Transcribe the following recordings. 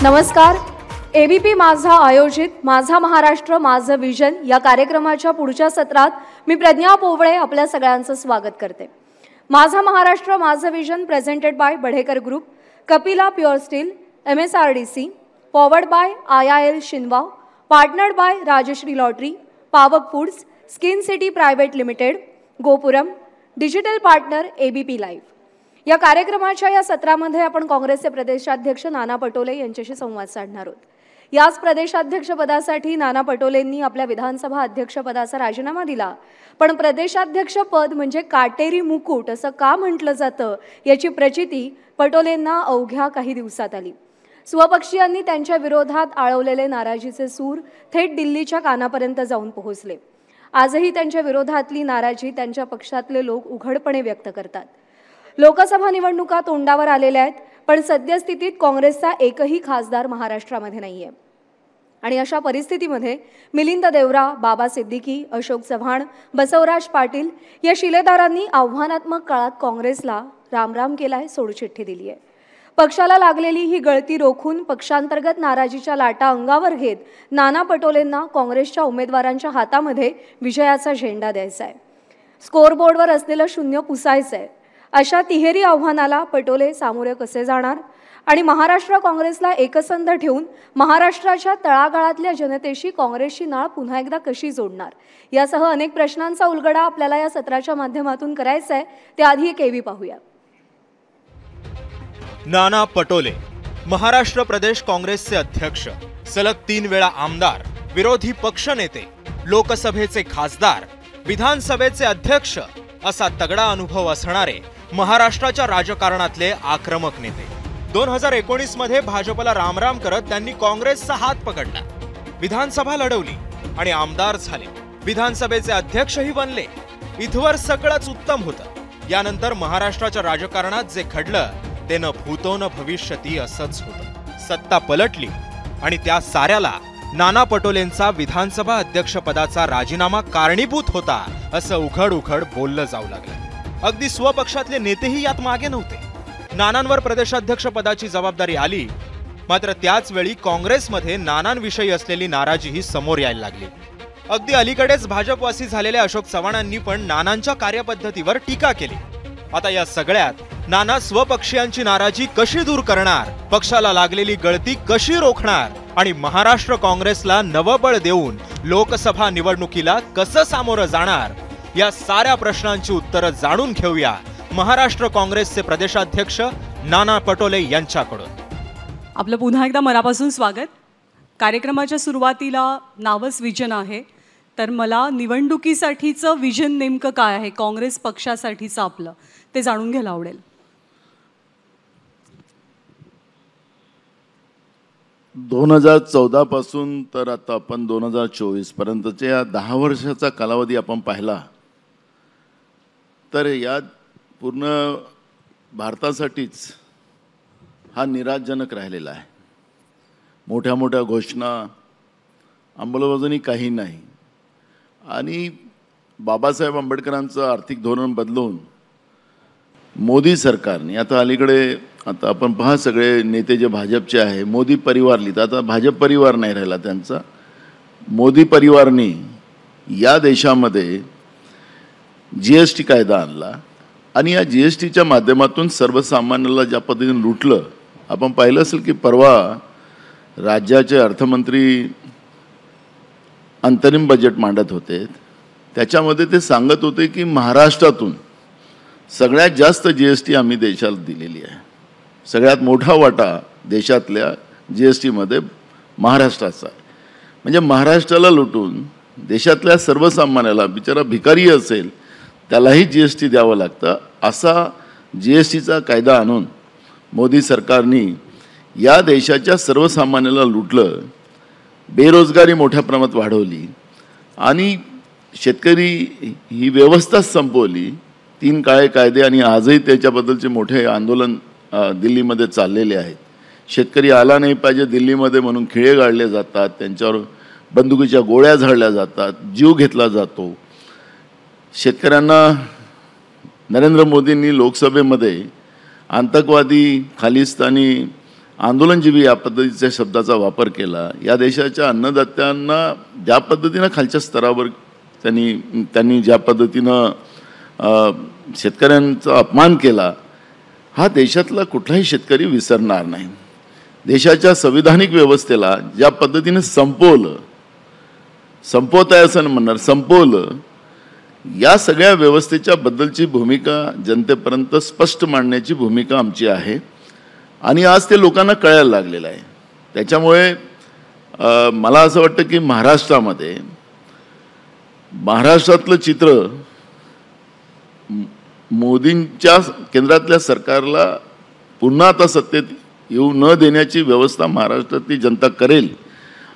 नमस्कार. एबीपी माझा आयोजित माझा महाराष्ट्र माझं विजन या कार्यक्रमाच्या पुढच्या सत्रात मी प्रज्ञा पोवळे आपल्या सगळ्यांचं स्वागत करते. माझा महाराष्ट्र माझं vision presented by Badhekar group, Kapila pure steel, MSRDC, powered by IIL Shinwa, partnered by Rajshree lottery, Pavak foods, skin city private limited, Gopuram, digital partner ABP live. या कार्यक्रमाच्या या सत्रामध्ये आपण काँग्रेसचे प्रदेशाध्यक्ष नाना पटोले यांच्याशी संवाद साधणार आहोत. याच प्रदेशाध्यक्षपदासाठी नाना पटोलेंनी आपल्या विधानसभा अध्यक्षपदाचा राजीनामा दिला. पण प्रदेशाध्यक्ष पद म्हणजे काटेरी मुकुट असं का म्हटलं जातं याची प्रचिती पटोलेंना अवघ्या काही दिवसात आली. स्वपक्षीयांनी त्यांच्या विरोधात आळवलेले नाराजीचे सूर थेट दिल्लीच्या कानापर्यंत जाऊन पोहोचले. आजही त्यांच्या विरोधातली नाराजी त्यांच्या पक्षातले लोक उघडपणे व्यक्त करतात. लोकसभा निवडणुका तोंडावर आलेल्या आहेत, पण सद्यस्थितीत काँग्रेसचा एकही खासदार महाराष्ट्रामध्ये नाहीये. आणि अशा परिस्थितीमध्ये मिलिंद देवरा, बाबा सिद्दीकी, अशोक चव्हाण, बसवराज पाटील या शिलेदारांनी आव्हानात्मक काळात काँग्रेसला रामराम केलाय, सोडचिठ्ठी दिली आहे. पक्षाला लागलेली ही गळती रोखून पक्षांतर्गत नाराजीच्या लाटा अंगावर घेत नाना पटोलेंना काँग्रेसच्या उमेदवारांच्या हातामध्ये विजयाचा झेंडा द्यायचा आहे. स्कोअरबोर्डवर असलेलं शून्य पुसायचं आहे. अशा तिहेरी आव्हानाला पटोले सामोरे कसे जाणार आणि महाराष्ट्र काँग्रेसला एकसंध ठेवून महाराष्ट्राच्या तळागाळातल्या जनतेशी काँग्रेसची नाळ पुन्हा एकदा कशी जोडणार यासह अनेक प्रश्नांचा उलगडा आपल्याला या सत्राच्या माध्यमातून करायचा आहे. त्याआधी एक एबी पाहूया. नाना पटोले महाराष्ट्र प्रदेश काँग्रेसचे अध्यक्ष, सलग 3 वेळा आमदार, विरोधी पक्षनेते, लोकसभेचे खासदार, विधानसभेचे अध्यक्ष असा तगडा अनुभव असणारे महाराष्ट्राच्या राजकारणातले आक्रमक नेते. 2019 मध्ये भाजपला रामराम करत त्यांनी काँग्रेसचा हात पकडला, विधानसभा लढवली आणि आमदार झाले. विधानसभेचे अध्यक्षही बनले. इथवर सगळंच उत्तम होतं. यानंतर महाराष्ट्राच्या राजकारणात जे घडलं ते न भूतो न भविष्यती असंच होतं. सत्ता पलटली आणि त्या साऱ्याला नाना पटोलेंचा विधानसभा अध्यक्षपदाचा राजीनामा कारणीभूत होता असं उघड उघड बोललं जाऊ लागलं. अगदी स्वपक्षातले नेतेही यात मागे नव्हते. नानांवर प्रदेशाध्यक्ष पदाची जबाबदारी आली, मात्र त्याच वेळी काँग्रेसमध्ये नानांविषयी असलेली नाराजीही समोर यायला लागली. अगदी अलीकडेच भाजपवासी झालेल्या अशोक चव्हाणांनी पण नानांच्या कार्यपद्धतीवर टीका केली. आता या सगळ्यात नाना स्वपक्षीयांची नाराजी कशी दूर करणार, पक्षाला लागलेली गळती कशी रोखणार आणि महाराष्ट्र काँग्रेसला नवबळ देऊन लोकसभा निवडणुकीला कसं सामोरं जाणार या साऱ्या प्रश्नांची उत्तरं जाणून घेऊया महाराष्ट्र काँग्रेसचे प्रदेशाध्यक्ष नाना पटोले यांच्याकडून. आपलं पुन्हा एकदा मनापासून स्वागत. कार्यक्रमाच्या सुरुवातीला नावच विजन आहे, तर मला निवडणुकीसाठीचं विजन नेमकं काय आहे काँग्रेस पक्षासाठीचं आपलं ते जाणून घ्यायला आवडेल. 2014 पासून तर आता आपण 2024 पर्यंतच्या 10 वर्षाचा कालावधी आपण पाहिला तर या पूर्ण भारतासाठीच हा निराशजनक राहिलेला आहे. मोठ्या मोठ्या घोषणा, अंमलबजावणी काही नाही. आणि बाबासाहेब आंबेडकरांचं आर्थिक धोरण बदलून मोदी सरकारने आता अलीकडे आता आपण पहा सगळे नेते जे भाजपचे आहे मोदी परिवार लिहितात. आता भाजप परिवार नाही राहिला त्यांचा, मोदी परिवारने या देशामध्ये GST कायदा आणला आणि या GSTच्या माध्यमातून सर्वसामान्याला ज्या पद्धतीने लुटलं. आपण पाहिलं असेल की परवा राज्याचे अर्थमंत्री अंतरिम बजेट मांडत होते, त्याच्यामध्ये ते सांगत होते की महाराष्ट्रातून सगळ्यात जास्त GST आम्ही देशाला दिलेली आहे. सगळ्यात मोठा वाटा देशातल्या GSTमध्ये महाराष्ट्राचा आहे. म्हणजे महाराष्ट्राला लुटून देशातल्या सर्वसामान्याला, बिचारा भिकारी असेल त्यालाही GST द्यावं लागतं असा GSTचा कायदा आणून मोदी सरकारने या देशाच्या सर्वसामान्याला लुटलं. बेरोजगारी मोठ्या प्रमाणात वाढवली आणि शेतकरी ही व्यवस्थाच संपवली. 3 काळे कायदे आणि आजही त्याच्याबद्दलचे मोठे आंदोलन दिल्लीमध्ये चाललेले आहेत. शेतकरी आला नाही पाहिजे दिल्लीमध्ये म्हणून खिळे गाळले जातात, त्यांच्यावर बंदुकीच्या गोळ्या झाडल्या जातात, जीव घेतला जातो. शेतकऱ्यांना नरेंद्र मोदींनी लोकसभेमध्ये आतंकवादी, खालिस्तानी आंदोलनजीवी या पद्धतीच्या शब्दाचा वापर केला. या देशाच्या अन्नदात्यांना ज्या पद्धतीनं खालच्या स्तरावर त्यांनी ज्या पद्धतीनं शेतकऱ्यांचा अपमान केला, हा देशातला कुठलाही शेतकरी विसरणार नाही. देशाच्या संविधानिक व्यवस्थेला ज्या पद्धतीनं संपवत आहे असं म्हणणार, संपवलं, या सगळ्या व्यवस्थेच्या बद्दलची भूमिका जनतेपर्यंत स्पष्ट मांडण्याची भूमिका आमची आहे आणि आज ते लोकांना कळायला लागलेलं आहे. त्याच्यामुळे मला असं वाटतं की महाराष्ट्रातलं चित्र मोदींच्या केंद्रातल्या सरकारला पुन्हा आता सत्तेत येऊ न देण्याची व्यवस्था महाराष्ट्रातली जनता करेल,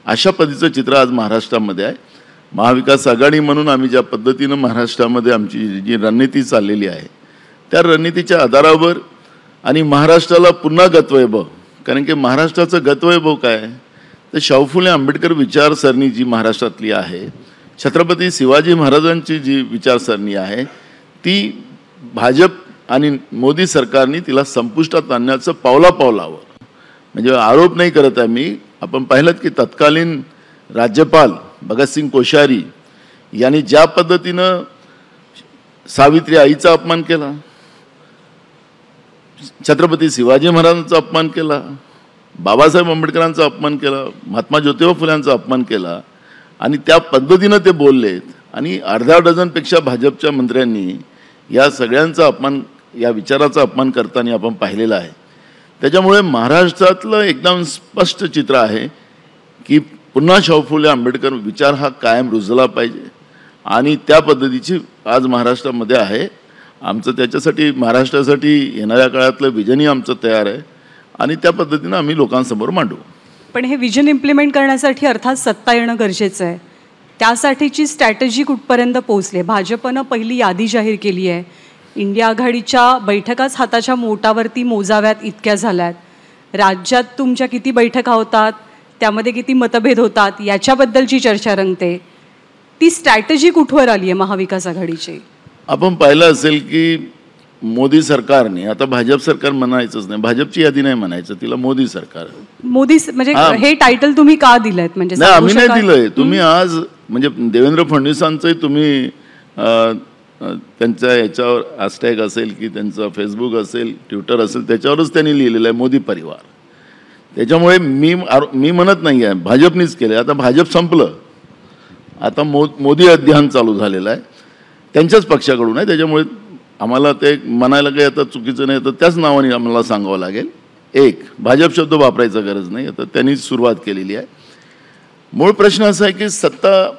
अशा पद्धतीचं चित्र आज महाराष्ट्रामध्ये आहे. महाविकास आघाडी म्हणून आम्ही ज्या पद्धतीनं महाराष्ट्रामध्ये आमची जी रणनीती चाललेली आहे, त्या रणनीतीच्या आधारावर आणि महाराष्ट्राला पुन्हा गतवैभव, कारण की महाराष्ट्राचं गतवैभव काय तर शाहू फुले आंबेडकर विचारसरणी जी महाराष्ट्रातली आहे, छत्रपती शिवाजी महाराजांची जी विचारसरणी आहे, ती भाजप आणि मोदी सरकारने तिला संपुष्टात आणण्याचं पावलावर, म्हणजे आरोप नाही करत आहे मी, आपण पाहिलं की तत्कालीन राज्यपाल भगतसिंग कोश्यारी यांनी ज्या पद्धतीनं सावित्री आईचा अपमान केला, छत्रपती शिवाजी महाराजांचा अपमान केला, बाबासाहेब आंबेडकरांचा अपमान केला, महात्मा ज्योतिबा फुल्यांचा अपमान केला आणि त्या पद्धतीनं ते बोललेत आणि अर्ध्या डझनपेक्षा भाजपच्या मंत्र्यांनी या सगळ्यांचा अपमान, या विचाराचा अपमान करताना आपण पाहिलेला आहे. त्याच्यामुळे महाराष्ट्रातलं एकदम स्पष्ट चित्र आहे की पुन्हा शाहू फुले आंबेडकर विचार हा कायम रुजला पाहिजे आणि त्या पद्धतीची आज महाराष्ट्रामध्ये आहे. आमचं त्याच्यासाठी महाराष्ट्रासाठी येणाऱ्या काळातलं विजनही आमचं तयार आहे आणि त्या पद्धतीनं आम्ही लोकांसमोर मांडू. पण हे विजन इम्प्लिमेंट करण्यासाठी अर्थात सत्ता येणं गरजेचं आहे. त्यासाठीची स्ट्रॅटेजी कुठपर्यंत पोहोचली? भाजपनं पहिली यादी जाहीर केली आहे, इंडिया आघाडीच्या बैठकाच हाताच्या मोटावरती मोजाव्यात इतक्या झाल्यात. राज्यात तुमच्या किती बैठका होतात, त्यामध्ये किती मतभेद होतात, याच्याबद्दलची चर्चा रंगते. ती स्ट्रॅटेजी कुठवर आली आहे महाविकास आघाडीची? आपण पाहिलं असेल की मोदी सरकारने, आता भाजप सरकार म्हणायचंच नाही, भाजपची यादी नाही म्हणायचं, तिला मोदी सरकार, मोदी म्हणजे हे टायटल तुम्ही का दिलंय? म्हणजे नाही, आम्ही नाही दिलंय. तुम्ही आज म्हणजे देवेंद्र फडणवीसांचंही तुम्ही त्यांच्या याच्यावर हॅशटॅग असेल की त्यांचं फेसबुक असेल, ट्विटर असेल, त्याच्यावरच त्यांनी लिहिलेलं आहे मोदी परिवार. त्याच्यामुळे मी म्हणत नाही आहे, भाजपनीच केलं. आता भाजप संपलं, आता मोदी अध्ययन चालू झालेलं आहे, त्यांच्याच पक्षाकडून आहे. त्याच्यामुळे आम्हाला ते म्हणायला काही आता चुकीचं नाही, तर त्याच नावाने आम्हाला सांगावं लागेल. एक, भाजप शब्द वापरायचा गरज नाही, आता त्यांनी सुरुवात केलेली आहे. मूळ प्रश्न असा आहे की सत्ता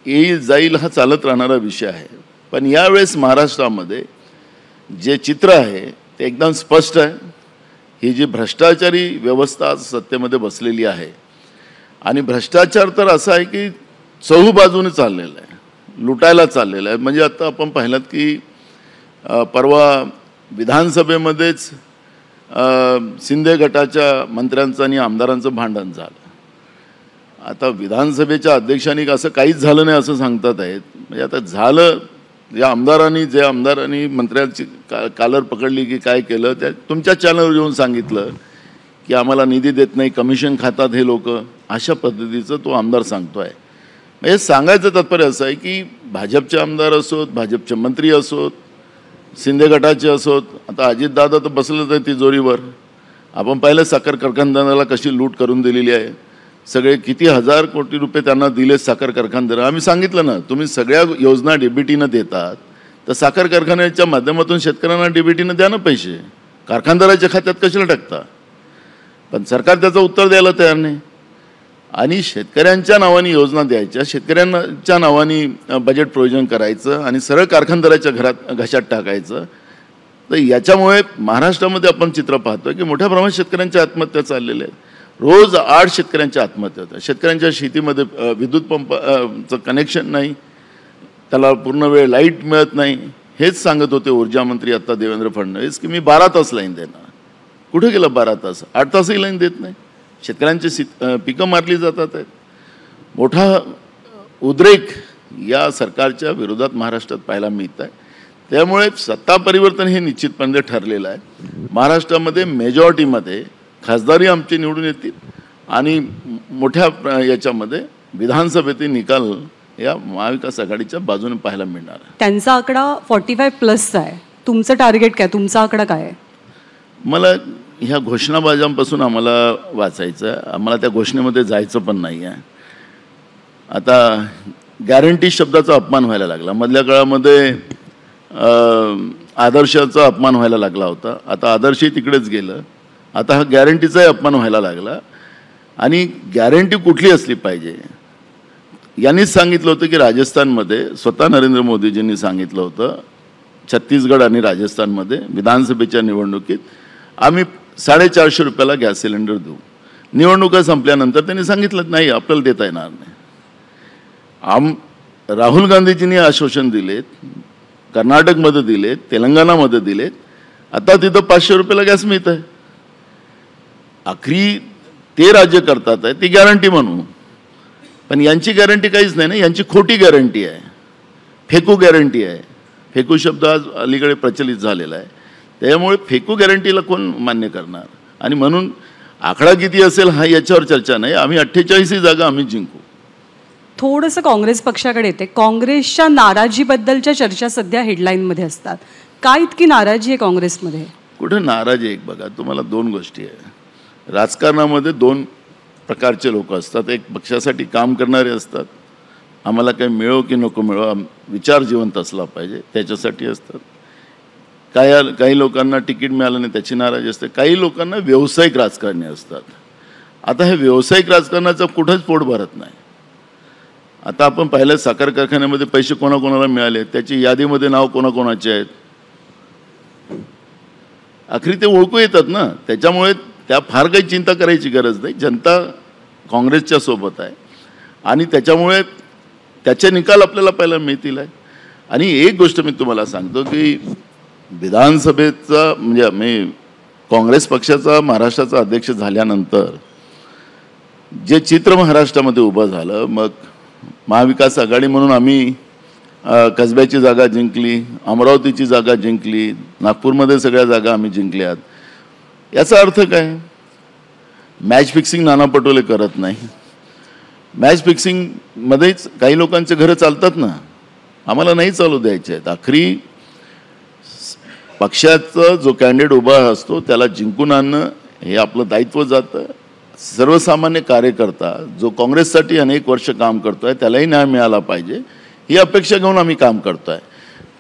येईल जाईल हा चालत राहणारा विषय आहे, पण यावेळेस महाराष्ट्रामध्ये जे चित्र आहे ते एकदम स्पष्ट आहे. ही जी भ्रष्टाचारी व्यवस्था आज सत्तेमध्ये बसलेली आहे आणि भ्रष्टाचार तर असा आहे की चहूबाजूने चाललेला आहे, लुटायला चाललेला आहे. म्हणजे आता आपण पाहिलं की परवा विधानसभेमध्येच शिंदे गटाच्या मंत्र्यांचं आणि आमदारांचं भांडण झालं. आता विधानसभेच्या अध्यक्षांनी असं काहीच झालं नाही असं सांगतात आहेत. म्हणजे आता झालं, जे आमदारांनी मंत्र्यांची कालर पकडली की काय केलं, त्या तुमच्या चॅनलवर येऊन सांगितलं की आम्हाला निधी देत नाही, कमिशन खातात हे लोक, अशा पद्धतीचं तो आमदार सांगतो आहे. म्हणजे सांगायचं तात्पर्य असं आहे की भाजपचे आमदार असोत, भाजपचे मंत्री असोत, शिंदे गटाचे असोत, आता अजितदादा तर बसलेच आहे तिजोरीवर. आपण पाहिलं साखर कारखानदाराला कशी लूट करून दिलेली आहे, सगळे किती हजार कोटी रुपये त्यांना दिले साखर कारखानदार. आम्ही सांगितलं ना, तुम्ही सगळ्या योजना डीबीटीनं देतात, तर साखर कारखान्याच्या माध्यमातून शेतकऱ्यांना डीबीटीनं द्या ना पैसे, कारखानदाराच्या खात्यात कशाला टाकता? पण सरकार त्याचं उत्तर द्यायला तयार नाही. आणि शेतकऱ्यांच्या नावाने योजना द्यायच्या, शेतकऱ्यांच्या नावाने बजेट प्रोविजन करायचं आणि सरळ कारखानदाराच्या घरात घशात टाकायचं. तर याच्यामुळे महाराष्ट्रामध्ये आपण चित्र पाहतो की मोठ्या प्रमाणात शेतकऱ्यांच्या आत्महत्या चाललेल्या आहेत. रोज 8 शेतकऱ्यांच्या आत्महत्या होतात. शेतकऱ्यांच्या शेतीमध्ये विद्युत पंपाचं कनेक्शन नाही, त्याला पूर्ण वेळ लाईट मिळत नाही. हेच सांगत होते ऊर्जा मंत्री आता देवेंद्र फडणवीस की मी 12 तास लाईन देणार. कुठे गेलं 12 तास? 8 तासही लाईन देत नाही. शेतकऱ्यांची पिकं मारली जातात आहेत. मोठा उद्रेक या सरकारच्या विरोधात महाराष्ट्रात पाहायला मिळत आहे. त्यामुळे सत्ता परिवर्तन हे निश्चितपणे ठरलेलं आहे. महाराष्ट्रामध्ये मेजॉरिटीमध्ये खासदारही आमचे निवडून येतील आणि मोठ्या याच्यामध्ये विधानसभेतील निकाल या महाविकास आघाडीच्या बाजूने पाहायला मिळणार. त्यांचा आकडा 45+ आहे. तुमचं टार्गेट काय, तुमचा आकडा काय आहे? मला ह्या घोषणाबाजांपासून आम्हाला वाचायचं आहे. आम्हाला त्या घोषणेमध्ये जायचं पण नाही आहे. आता गॅरंटी शब्दाचा अपमान व्हायला लागला. मधल्या काळामध्ये आदर्शाचा अपमान व्हायला लागला होता. आता आदर्शही तिकडेच गेलं. आता हा गॅरंटीचाही अपमान व्हायला लागला. आणि गॅरंटी कुठली असली पाहिजे यांनीच सांगितलं होतं की राजस्थानमध्ये स्वतः नरेंद्र मोदीजींनी सांगितलं होतं छत्तीसगड आणि राजस्थानमध्ये विधानसभेच्या निवडणुकीत आम्ही 450 रुपयाला गॅस सिलेंडर देऊ. निवडणुका संपल्यानंतर त्यांनी सांगितलं नाही आपल्याला देता येणार नाही. राहुल गांधीजींनी आश्वासन दिलेत, कर्नाटकमध्ये दिलेत, तेलंगणामध्ये दिलेत. आता तिथं 500 रुपयाला गॅस मिळत आहे. आखरी ते राज्य करतात आहे ती गॅरंटी म्हणू, पण यांची गॅरंटी काहीच नाही ना. यांची खोटी गॅरंटी आहे, फेकू गॅरंटी आहे. फेकू शब्द आज अलीकडे प्रचलित झालेला आहे. त्यामुळे फेकू गॅरंटीला कोण मान्य करणार? आणि म्हणून आकडा किती असेल हा याच्यावर चर्चा नाही. आम्ही 48 जागा आम्ही जिंकू. थोडंसं काँग्रेस पक्षाकडे येते. काँग्रेसच्या नाराजीबद्दलच्या चर्चा सध्या हेडलाईनमध्ये असतात. काय इतकी नाराजी आहे काँग्रेसमध्ये? कुठं नाराजी आहे? बघा, तुम्हाला 2 गोष्टी आहे. राजकारणामध्ये 2 प्रकारचे लोक असतात. एक पक्षासाठी काम करणारे असतात, आम्हाला काही मिळो की नको मिळो विचार जिवंत असला पाहिजे त्याच्यासाठी असतात. काही लोकांना तिकीट मिळालं नाही त्याची नाराजी असते. काही लोकांना व्यावसायिक राजकारणी असतात. आता हे व्यावसायिक राजकारणाचं कुठंच पोट भरत नाही. आता आपण पाहिलं साखर कारखान्यामध्ये पैसे कोणाकोणाला मिळाले त्याची यादीमध्ये नाव कोणाकोणाचे आहेत आखरी ते ओळखू येतात ना. त्याच्यामुळे त्या फार काही चिंता करायची गरज नाही. जनता काँग्रेसच्या सोबत आहे आणि त्याच्यामुळे त्याचे निकाल आपल्याला पाहायला मिळतील आहे. आणि एक गोष्ट मी तुम्हाला सांगतो की विधानसभेचा म्हणजे मी काँग्रेस पक्षाचा महाराष्ट्राचा अध्यक्ष झाल्यानंतर जे चित्र महाराष्ट्रामध्ये उभं झालं, मग महाविकास आघाडी म्हणून आम्ही कसब्याची जागा जिंकली, अमरावतीची जागा जिंकली, नागपूरमध्ये सगळ्या जागा आम्ही जिंकल्यात. याचा अर्थ काय? मॅच फिक्सिंग नाना पटोले करत नाही. मॅच फिक्सिंगमध्येच काही लोकांचे घरं चालतात ना, आम्हाला नाही चालू द्यायचे आहेत. आखरी पक्षाचा जो कॅन्डिडेट उभा असतो त्याला जिंकून आणणं हे आपलं दायित्व जातं. सर्वसामान्य कार्यकर्ता जो काँग्रेससाठी अनेक वर्ष काम करतोय त्यालाही न्याय मिळाला पाहिजे ही अपेक्षा घेऊन आम्ही काम करतोय.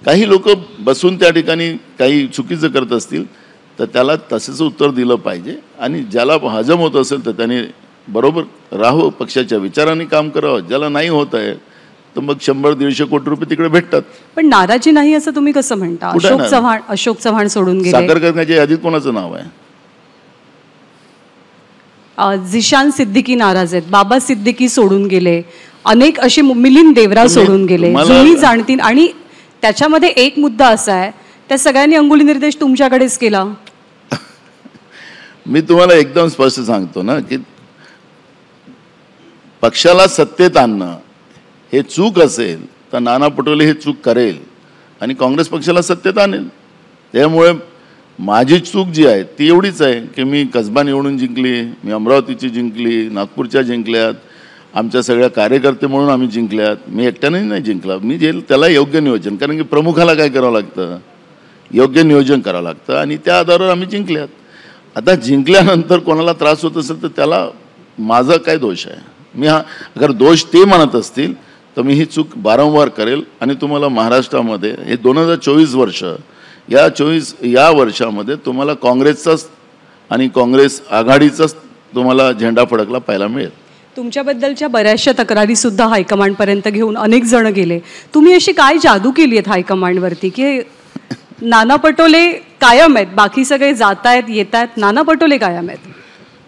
काही लोक बसून त्या ठिकाणी काही चुकीचं करत असतील तर त्याला तसंच उत्तर दिलं पाहिजे आणि ज्याला हजम होत असेल तर त्याने बरोबर राहावं, पक्षाच्या विचारांनी काम करावं. ज्याला नाही होत आहे तर मग 100-150 कोटी रुपये तिकडे भेटतात. पण नाराजी नाही असं तुम्ही कसं म्हणता? अशोक चव्हाण सोडून गेले. साखर कारखान्याच्या यादीत कोणाचं नाव आहे? जिशान सिद्दीकी नाराज आहेत. बाबा सिद्दीकी सोडून गेले. अनेक असे मिलिंद देवरा सोडून गेले. जुनी जाणतील. आणि त्याच्यामध्ये एक मुद्दा असा आहे त्या सगळ्यांनी अंगुली निर्देश तुमच्याकडेच केला. मी तुम्हाला एकदम स्पष्ट सांगतो ना की पक्षाला सत्तेत आणणं हे चूक असेल तर नाना पटोले हे चूक करेल आणि काँग्रेस पक्षाला सत्तेत आणेल. त्यामुळे माझी चूक जी आहे ती एवढीच आहे की मी कसबा निवडून जिंकली, मी अमरावतीची जिंकली, नागपूरच्या जिंकल्यात, आमच्या सगळ्या कार्यकर्ते म्हणून आम्ही जिंकल्यात. मी एकट्याने नाही जिंकला. मी जे त्याला योग्य नियोजन, कारण की प्रमुखाला काय करावं लागतं, योग्य नियोजन करावं लागतं आणि त्या आधारावर आम्ही जिंकल्यात. आता जिंकल्यानंतर कोणाला त्रास होत असेल तर त्याला माझा काय दोष आहे? मी अगर दोष ते म्हणत असतील तर मी ही चूक वारंवार करेल आणि तुम्हाला महाराष्ट्रामध्ये हे 2024 वर्ष या वर्षामध्ये तुम्हाला काँग्रेसचाच आणि काँग्रेस आघाडीचाच तुम्हाला झेंडा फडकला पाहायला मिळेल. तुमच्याबद्दलच्या बऱ्याचशा तक्रारी सुद्धा हायकमांडपर्यंत घेऊन अनेक जण गेले. तुम्ही अशी काय जादू केली आहेत हायकमांडवरती की नाना पटोले कायम आहेत, बाकी सगळे जात आहेत येत आहेत, नाना पटोले कायम आहेत?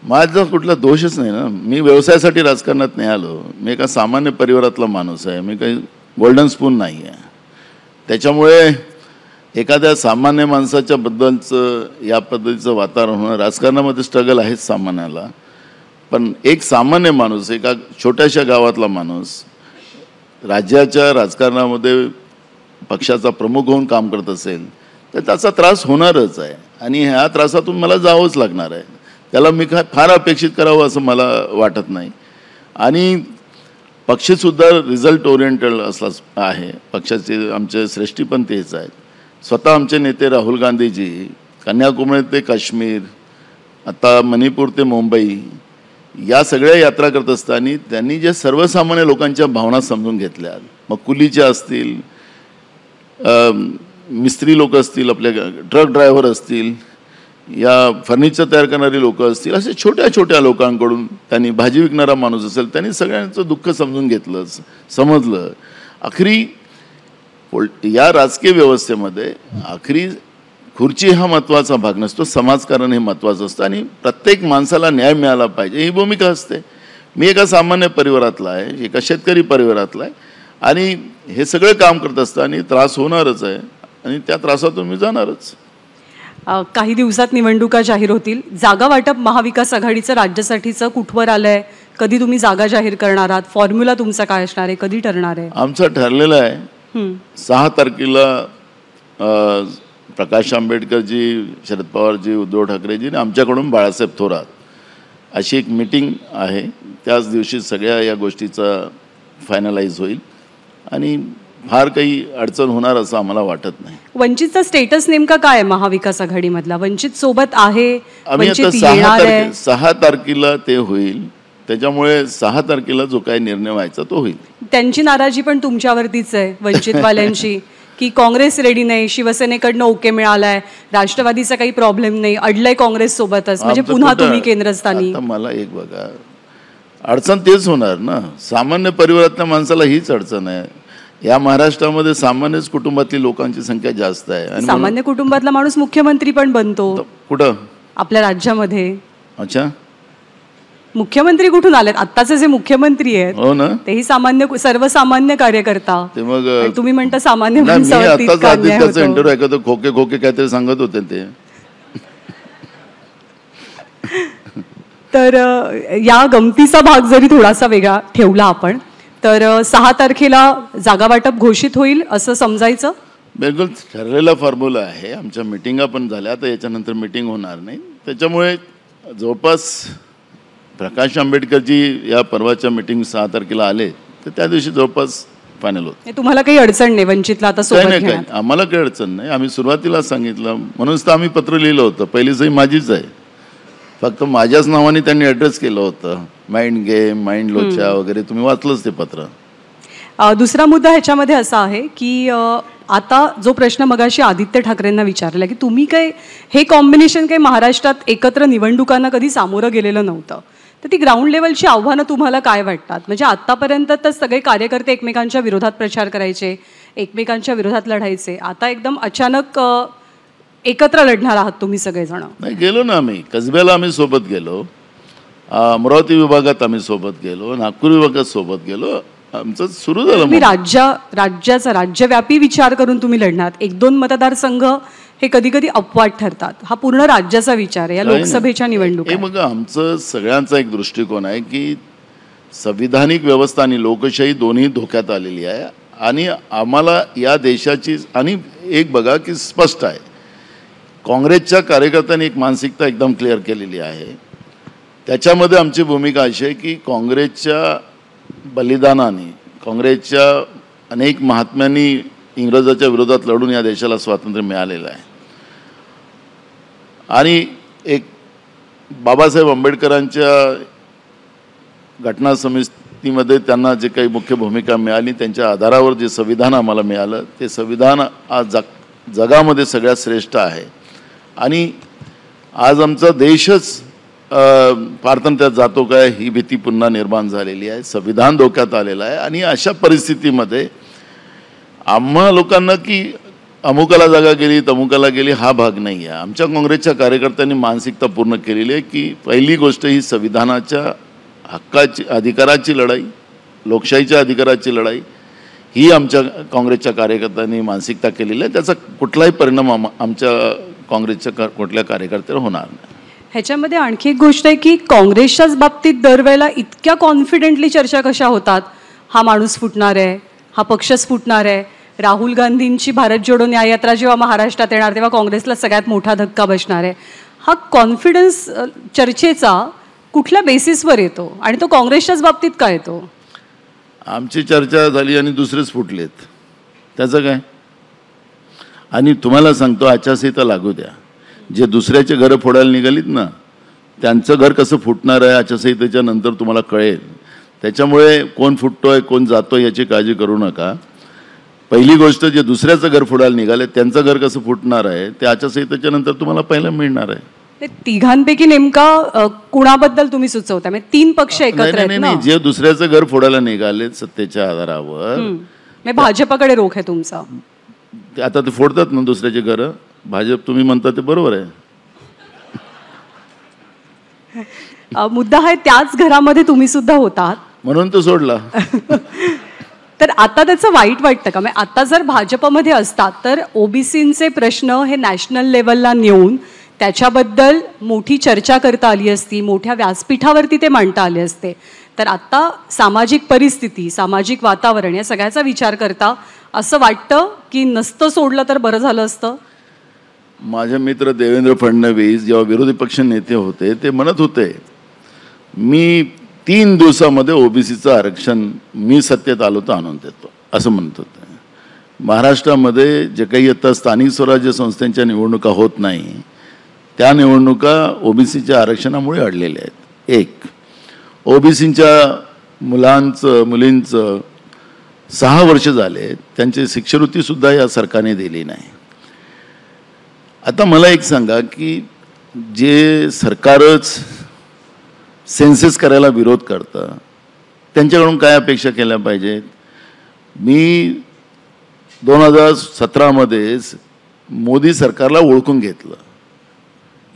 माझा कुठला दोषच नाही ना. मी व्यवसायासाठी राजकारणात नाही आलो. मी एका सामान्य परिवारातला माणूस आहे. मी काही गोल्डन स्पून नाही आहे. त्याच्यामुळे एखाद्या सामान्य माणसाच्या बद्दलचं या पद्धतीचं वातावरण होणं, राजकारणामध्ये स्ट्रगल आहेच सामान्याला, पण एक सामान्य माणूस, एका छोट्याशा गावातला माणूस राज्याच्या राजकारणामध्ये पक्षाचा प्रमुख होऊन काम करत असेल तर त्याचा त्रास होणारच आहे आणि ह्या त्रासातून मला जावंच लागणार आहे. त्याला मी काय फार अपेक्षित करावं असं मला वाटत नाही. आणि पक्षसुद्धा रिझल्ट ओरिएंटेड असला आहे. पक्षाचे आमचे श्रेष्ठी पण तेच आहेत. स्वतः आमचे नेते राहुल गांधीजी कन्याकुमारी ते काश्मीर, आता मणिपूर ते मुंबई या सगळ्या यात्रा करत असताना त्यांनी जे सर्वसामान्य लोकांच्या भावना समजून घेतल्या, मग कुलीच्या असतील, मिस्त्री लोक असतील, आपले ट्रक ड्रायव्हर असतील, या फर्निचर तयार करणारी लोक असतील, असे छोट्या छोट्या लोकांकडून त्यांनी, भाजी विकणारा माणूस असेल, त्यांनी सगळ्यांचं दुःख समजून घेतलं, समजलं. आखरी या राजकीय व्यवस्थेमध्ये आखरी खुर्ची हा महत्त्वाचा भाग नसतो, समाजकारण हे महत्त्वाचं असतं आणि प्रत्येक माणसाला न्याय मिळाला पाहिजे ही भूमिका असते. मी एका सामान्य परिवारातला आहे, एका शेतकरी परिवारातला आहे आणि हे सगळं काम करत असताना त्रास होणारच आहे आणि त्या त्रासातून मी जाणारच. काही दिवसात निवडणुका जाहीर होतील. जागा वाटप महाविकास आघाडीचं राज्यासाठीचं कुठवर आलंय? कधी तुम्ही जागा जाहीर करणार आहात? फॉर्म्युला तुमचा काय असणार आहे? कधी ठरणार आहे? आमचं ठरलेलं आहे 6 तारखेला प्रकाश आंबेडकरजी, शरद पवारजी, उद्धव ठाकरेजी आणि आमच्याकडून बाळासाहेब थोरात अशी एक मीटिंग आहे. त्याच दिवशी सगळ्या या गोष्टीचा फायनलाइज होईल आणि फार काही अडचण होणार असं आम्हाला वाटत नाही. वंचितचा स्टेटस नेमका काय आहे महाविकास आघाडीमधला? वंचित सोबत आहे? आम्ही आता 6 तारखेला ते होईल, त्याच्यामुळे 6 तारखेला जो काही निर्णय व्हायचा तो होईल. त्यांची नाराजी पण तुमच्यावरतीच आहे वंचितवाल्यांची की काँग्रेस रेडी नाही, शिवसेनेकडनं ओके मिळालाय, राष्ट्रवादीचा काही प्रॉब्लेम नाही, अडलंय काँग्रेस सोबतच, म्हणजे पुन्हा तुम्ही केंद्रस्थानी. मला एक बघा, अडचण तेच होणार ना. सामान्य परिवारातल्या माणसाला हीच अडचण आहे. या महाराष्ट्रामध्ये सामान्यच कुटुंबातली लोकांची संख्या जास्त आहे आणि सामान्य कुटुंबातला माणूस मुख्यमंत्री पण बनतो. कुठं? आपल्या राज्यामध्ये. अच्छा, मुख्यमंत्री कुठून आलेत? आत्ताचे जे मुख्यमंत्री आहेत हो ना, तेही सामान्य, सर्वसामान्य कार्यकर्ता. ते मग तुम्ही म्हणता सामान्य माणसावरती त्याचा इंटरव्ह्यू ऐकतो, खोके खोके काहीतरी सांगत होते ते. तर या गमतीचा भाग जरी थोडासा वेगळा ठेवला आपण, तर 6 तारखेला जागा वाटप घोषित होईल असं समजायचं? बिलकुल ठरलेला फॉर्म्युला आहे. आमच्या मिटिंगा पण झाल्या, आता याच्यानंतर मिटिंग होणार नाही. त्याच्यामुळे जवळपास प्रकाश आंबेडकरजी या परवाच्या मिटिंग 6 तारखेला आले तर त्या दिवशी जवळपास फायनल होत. तुम्हाला काही अडचण नाही वंचितला आता सोबत घेण्यात? आम्हाला काही अडचण नाही. आम्ही सुरुवातीला सांगितलं म्हणूनच तर आम्ही पत्र लिहिलं होतं. पहिली सही माझीच आहे, फक्त माझ्याच नावाने त्यांनी ॲड्रेस केलं होतं. माइंड गेम, माइंड लोचा वगैरे, तुम्ही वाचलंच ते पत्र. दुसरा मुद्दा ह्याच्यामध्ये असा आहे की आता जो प्रश्न मगाशी आदित्य ठाकरेंना विचारला की तुम्ही काय हे कॉम्बिनेशन काही महाराष्ट्रात एकत्र निवडणुकांना कधी सामोरं गेलेलं नव्हतं, तर ती ग्राउंड लेवलची आव्हानं तुम्हाला काय वाटतात? म्हणजे आत्तापर्यंत तर सगळे कार्यकर्ते एकमेकांच्या विरोधात प्रचार करायचे, एकमेकांच्या विरोधात लढायचे, आता एकदम अचानक एकत्र लढणार आहात तुम्ही सगळेजण. नाही, गेलो ना आम्ही. कसब्याला आम्ही सोबत गेलो, अमरावती विभागात आम्ही सोबत गेलो, नागपूर विभागात सोबत गेलो. आमचं सुरू झालं. तुम्ही राज्याचा राज्यव्यापी विचार करून तुम्ही लढणार. 1-2 मतदारसंघ हे कधी कधी अपवाद ठरतात. हा पूर्ण राज्याचा विचार आहे या लोकसभेच्या निवडणुका. मग आमचं सगळ्यांचा एक दृष्टिकोन आहे की संविधानिक व्यवस्था आणि लोकशाही दोन्ही धोक्यात आलेली आहे आणि आम्हाला या देशाची, आणि एक बघा की स्पष्ट आहे, काँग्रेसच्या कार्यकर्त्यांनी एक मानसिकता एकदम क्लिअर केलेली आहे. त्याच्यामध्ये आमची भूमिका अशी आहे की काँग्रेसच्या बलिदानाने, काँग्रेसच्या अनेक महात्म्यांनी इंग्रजाच्या विरोधात लढून या देशाला स्वातंत्र्य मिळालेलं आहे आणि एक बाबासाहेब आंबेडकरांच्या घटना समितीमध्ये त्यांना जे काही मुख्य भूमिका मिळाली, त्यांच्या आधारावर जे संविधान आम्हाला मिळालं, ते संविधान आज जगामध्ये सगळ्यात श्रेष्ठ आहे आणि आज आमचा देशच पारतंत्र्यात जातो काय ही भीती पुन्हा निर्माण झालेली आहे. संविधान धोक्यात आलेलं आहे आणि अशा परिस्थितीमध्ये आम्हा लोकांना की अमुकाला जागा गेली तमुकाला गेली हा भाग नाही आहे. आमच्या काँग्रेसच्या कार्यकर्त्यांनी मानसिकता पूर्ण केलेली आहे की पहिली गोष्ट ही संविधानाच्या हक्काची, अधिकाराची लढाई, लोकशाहीच्या अधिकाराची लढाई ही आमच्या काँग्रेसच्या कार्यकर्त्यांनी मानसिकता केलेली आहे. त्याचा कुठलाही परिणाम आमच्या काँग्रेसच्या कुठल्या कार्यकर्त्यावर होणार नाही. ह्याच्यामध्ये आणखी एक गोष्ट आहे की काँग्रेसच्याच बाबतीत दरवेळेला इतक्या कॉन्फिडेंटली चर्चा कशा होतात, हा माणूस फुटणार आहे, हा पक्षच फुटणार आहे. राहुल गांधींची भारत जोडो न्याययात्रा जेव्हा महाराष्ट्रात येणार तेव्हा काँग्रेसला सगळ्यात मोठा धक्का बसणार आहे. हा कॉन्फिडन्स चर्चेचा कुठल्या बेसिसवर येतो आणि तो काँग्रेसच्याच बाबतीत का येतो? आमची चर्चा झाली आणि दुसरेच फुटलेत, त्याचं काय? आणि तुम्हाला सांगतो, आचारसंहिता लागू द्या, जे दुसऱ्याचे घरं फोडायला निघालीत ना, त्यांचं घर कसं फुटणार आहे आचारसंहितेच्या नंतर तुम्हाला कळेल. त्याच्यामुळे कोण फुटतोय कोण जातोय याची काळजी करू नका. पहिली गोष्ट, जे दुसऱ्याचं घर फोडायला निघाले त्यांचं घर कसं फुटणार आहे ते आचारसंहितेच्या नंतर तुम्हाला पहिला मिळणार आहे. तिघांपैकी नेमका कुणाबद्दल तुम्ही सुचवता? म्हणजे 3 पक्ष एकत्र आहेत ना? जे दुसऱ्याचं घर फोडायला निघाले सत्तेच्या आधारावर, भाजपकडे रोख आहे तुमचा. आता ते फोडतात ना दुसऱ्याचे घर. भाजप तुम्ही म्हणता ते बरोबर आहे. मुद्दा आहे त्याच घरामध्ये तुम्ही सुद्धा होतात म्हणून तो सोडला. तर आता त्याचं वाईट वाटतं का? म्हणजे आता जर भाजपमध्ये असतात तर ओबीसींचे प्रश्न हे नॅशनल लेवलला नेऊन त्याच्याबद्दल मोठी चर्चा करता आली असती, मोठ्या व्यासपीठावरती ते मांडता आले असते. तर आता सामाजिक परिस्थिती, सामाजिक वातावरण या सगळ्याचा विचार करता असं वाटतं की नसतं सोडलं तर बरं झालं असतं. माझे मित्र देवेंद्र फडणवीस जेव्हा विरोधी पक्ष नेते होते ते म्हणत होते, मी 3 दिवसामध्ये ओबीसीचं आरक्षण मी सत्तेत आलो तर आणून देतो, असं म्हणत होते. महाराष्ट्रामध्ये जे काही आता स्थानिक स्वराज्य संस्थांच्या निवडणुका होत नाही त्या निवडणुका ओबीसीच्या आरक्षणामुळे अडलेल्या आहेत. एक, ओबीसीच्या मुलींचं 6 वर्ष झाले त्यांची शिष्यवृत्तीसुद्धा या सरकारने दिली नाही. आता मला एक सांगा की जे सरकारच सेन्सेस करायला विरोध करतं त्यांच्याकडून काय अपेक्षा केल्या पाहिजेत? मी 2017 मोदी सरकारला ओळखून घेतलं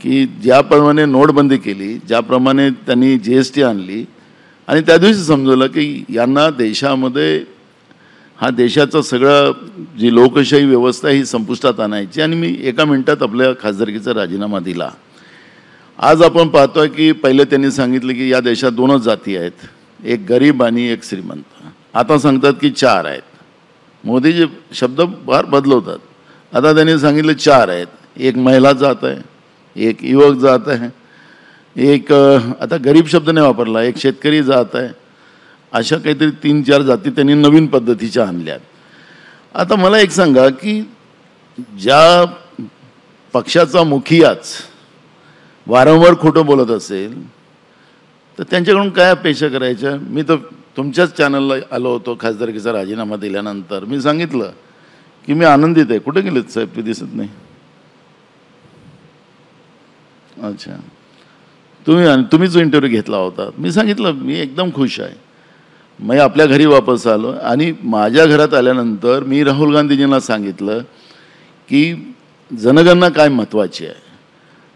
की ज्याप्रमाणे नोटबंदी केली, ज्याप्रमाणे त्यांनी GST आणली, आणि त्या दिवशी समजलं की यांना देशामध्ये हा देशाचा सगळा जी लोकशाही व्यवस्था ही संपुष्टात आणायची, आणि मी एका मिनिटात आपल्या खासदारकीचा राजीनामा दिला. आज आपण पाहतोय की पहिले त्यांनी सांगितलं की या देशात 2च जाती आहेत, एक गरीब आणि एक श्रीमंत. आता सांगतात की 4 आहेत. मोदीचे शब्द फार बदलवतात. आता त्यांनी सांगितलं 4 आहेत. एक महिला जात आहे, एक युवक जात आहे, एक आता गरीब शब्द नाही वापरला, एक शेतकरी जात आहे. अशा काहीतरी 3-4 जाती त्यांनी नवीन पद्धतीच्या आणल्यात. आता मला एक सांगा की ज्या पक्षाचा मुखियाच वारंवार खोटं बोलत असेल तर त्यांच्याकडून काय अपेक्षा करायच्या? मी तर तुमच्याच चॅनलला आलो होतो खासदारकीचा राजीनामा दिल्यानंतर. मी सांगितलं की मी आनंदित आहे. कुठे गेलेत साहेब? ते दिसत नाही. अच्छा, तुम्ही जो इंटरव्ह्यू घेतला होता, मी सांगितलं मी एकदम खुश आहे. मी आपल्या घरी वापस आलो आणि माझ्या घरात आल्यानंतर मी राहुल गांधीजींना सांगितलं की जनगणना काय महत्त्वाची आहे,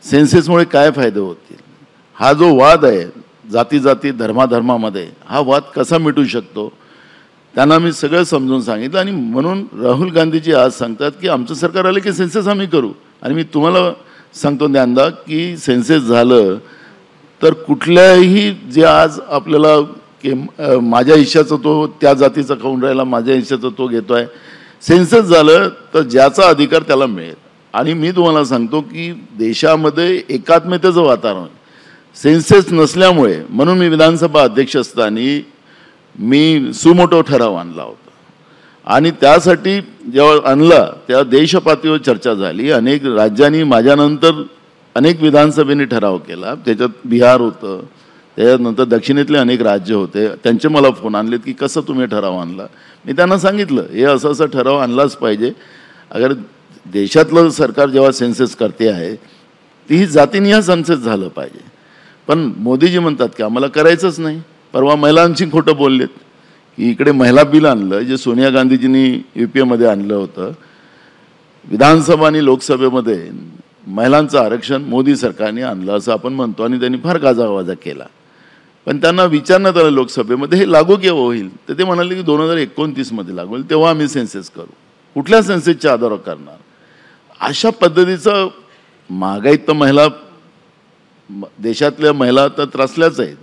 सेन्सेसमुळे काय फायदे होतील, हा जो वाद आहे जाती जाती धर्माधर्मामध्ये, हा वाद कसा मिटू शकतो, त्यांना मी सगळं समजून सांगितलं. आणि म्हणून राहुल गांधीजी आज सांगतात की आमचं सरकार आलं की सेन्सेस आम्ही करू. आणि मी तुम्हाला सांगतो न्यांदा की सेन्सेस झालं तर कुठल्याही जे आज आपल्याला की माझ्या हिश्श्याचं तो त्या जातीचा खाऊन राहिला, माझ्या हिश्श्याचं तो घेतो आहे, सेन्सेस झालं तर ज्याचा अधिकार त्याला मिळेल. आणि मी तुम्हाला सांगतो की देशामध्ये एकात्मतेचं वातावरण सेन्सेस नसल्यामुळे, म्हणून मी विधानसभा अध्यक्ष असताना मी सुमोटो ठराव आणला होता. आणि त्यासाठी जेव्हा आणला तेव्हा देशपातळीवर चर्चा झाली. अनेक राज्यांनी माझ्यानंतर अनेक विधानसभेने ठराव केला. त्याच्यात बिहार होतं, त्याच्यानंतर दक्षिणेतले अनेक राज्य होते. त्यांचे मला फोन आणलेत की कसं तुम्ही ठराव आणला. मी त्यांना सांगितलं हे असं असं ठराव आणलाच पाहिजे. अगर देशातलं सरकार जेव्हा सेन्सेस करते आहे ती जातीनिहाय सेन्सेस झालं पाहिजे. पण मोदीजी म्हणतात की आम्हाला करायचंच नाही. परवा महिलांची खोटं बोललेत की इकडे महिला बिल आणलं जे सोनिया गांधीजींनी UPAमध्ये आणलं होतं. विधानसभा आणि लोकसभेमध्ये महिलांचं आरक्षण मोदी सरकारने आणलं असं आपण म्हणतो आणि त्यांनी फार गाजावाजा केला. पण त्यांना विचारण्यात आलं लोकसभेमध्ये हे लागू केव्हा होईल, तर ते म्हणाले की 2029 लागू होईल, तेव्हा आम्ही सेन्सेस करू. कुठल्या सेन्सेसच्या आधारावर करणार? अशा पद्धतीचं महागाईत तर महिला, देशातल्या महिला तर त्रासल्याच आहेत.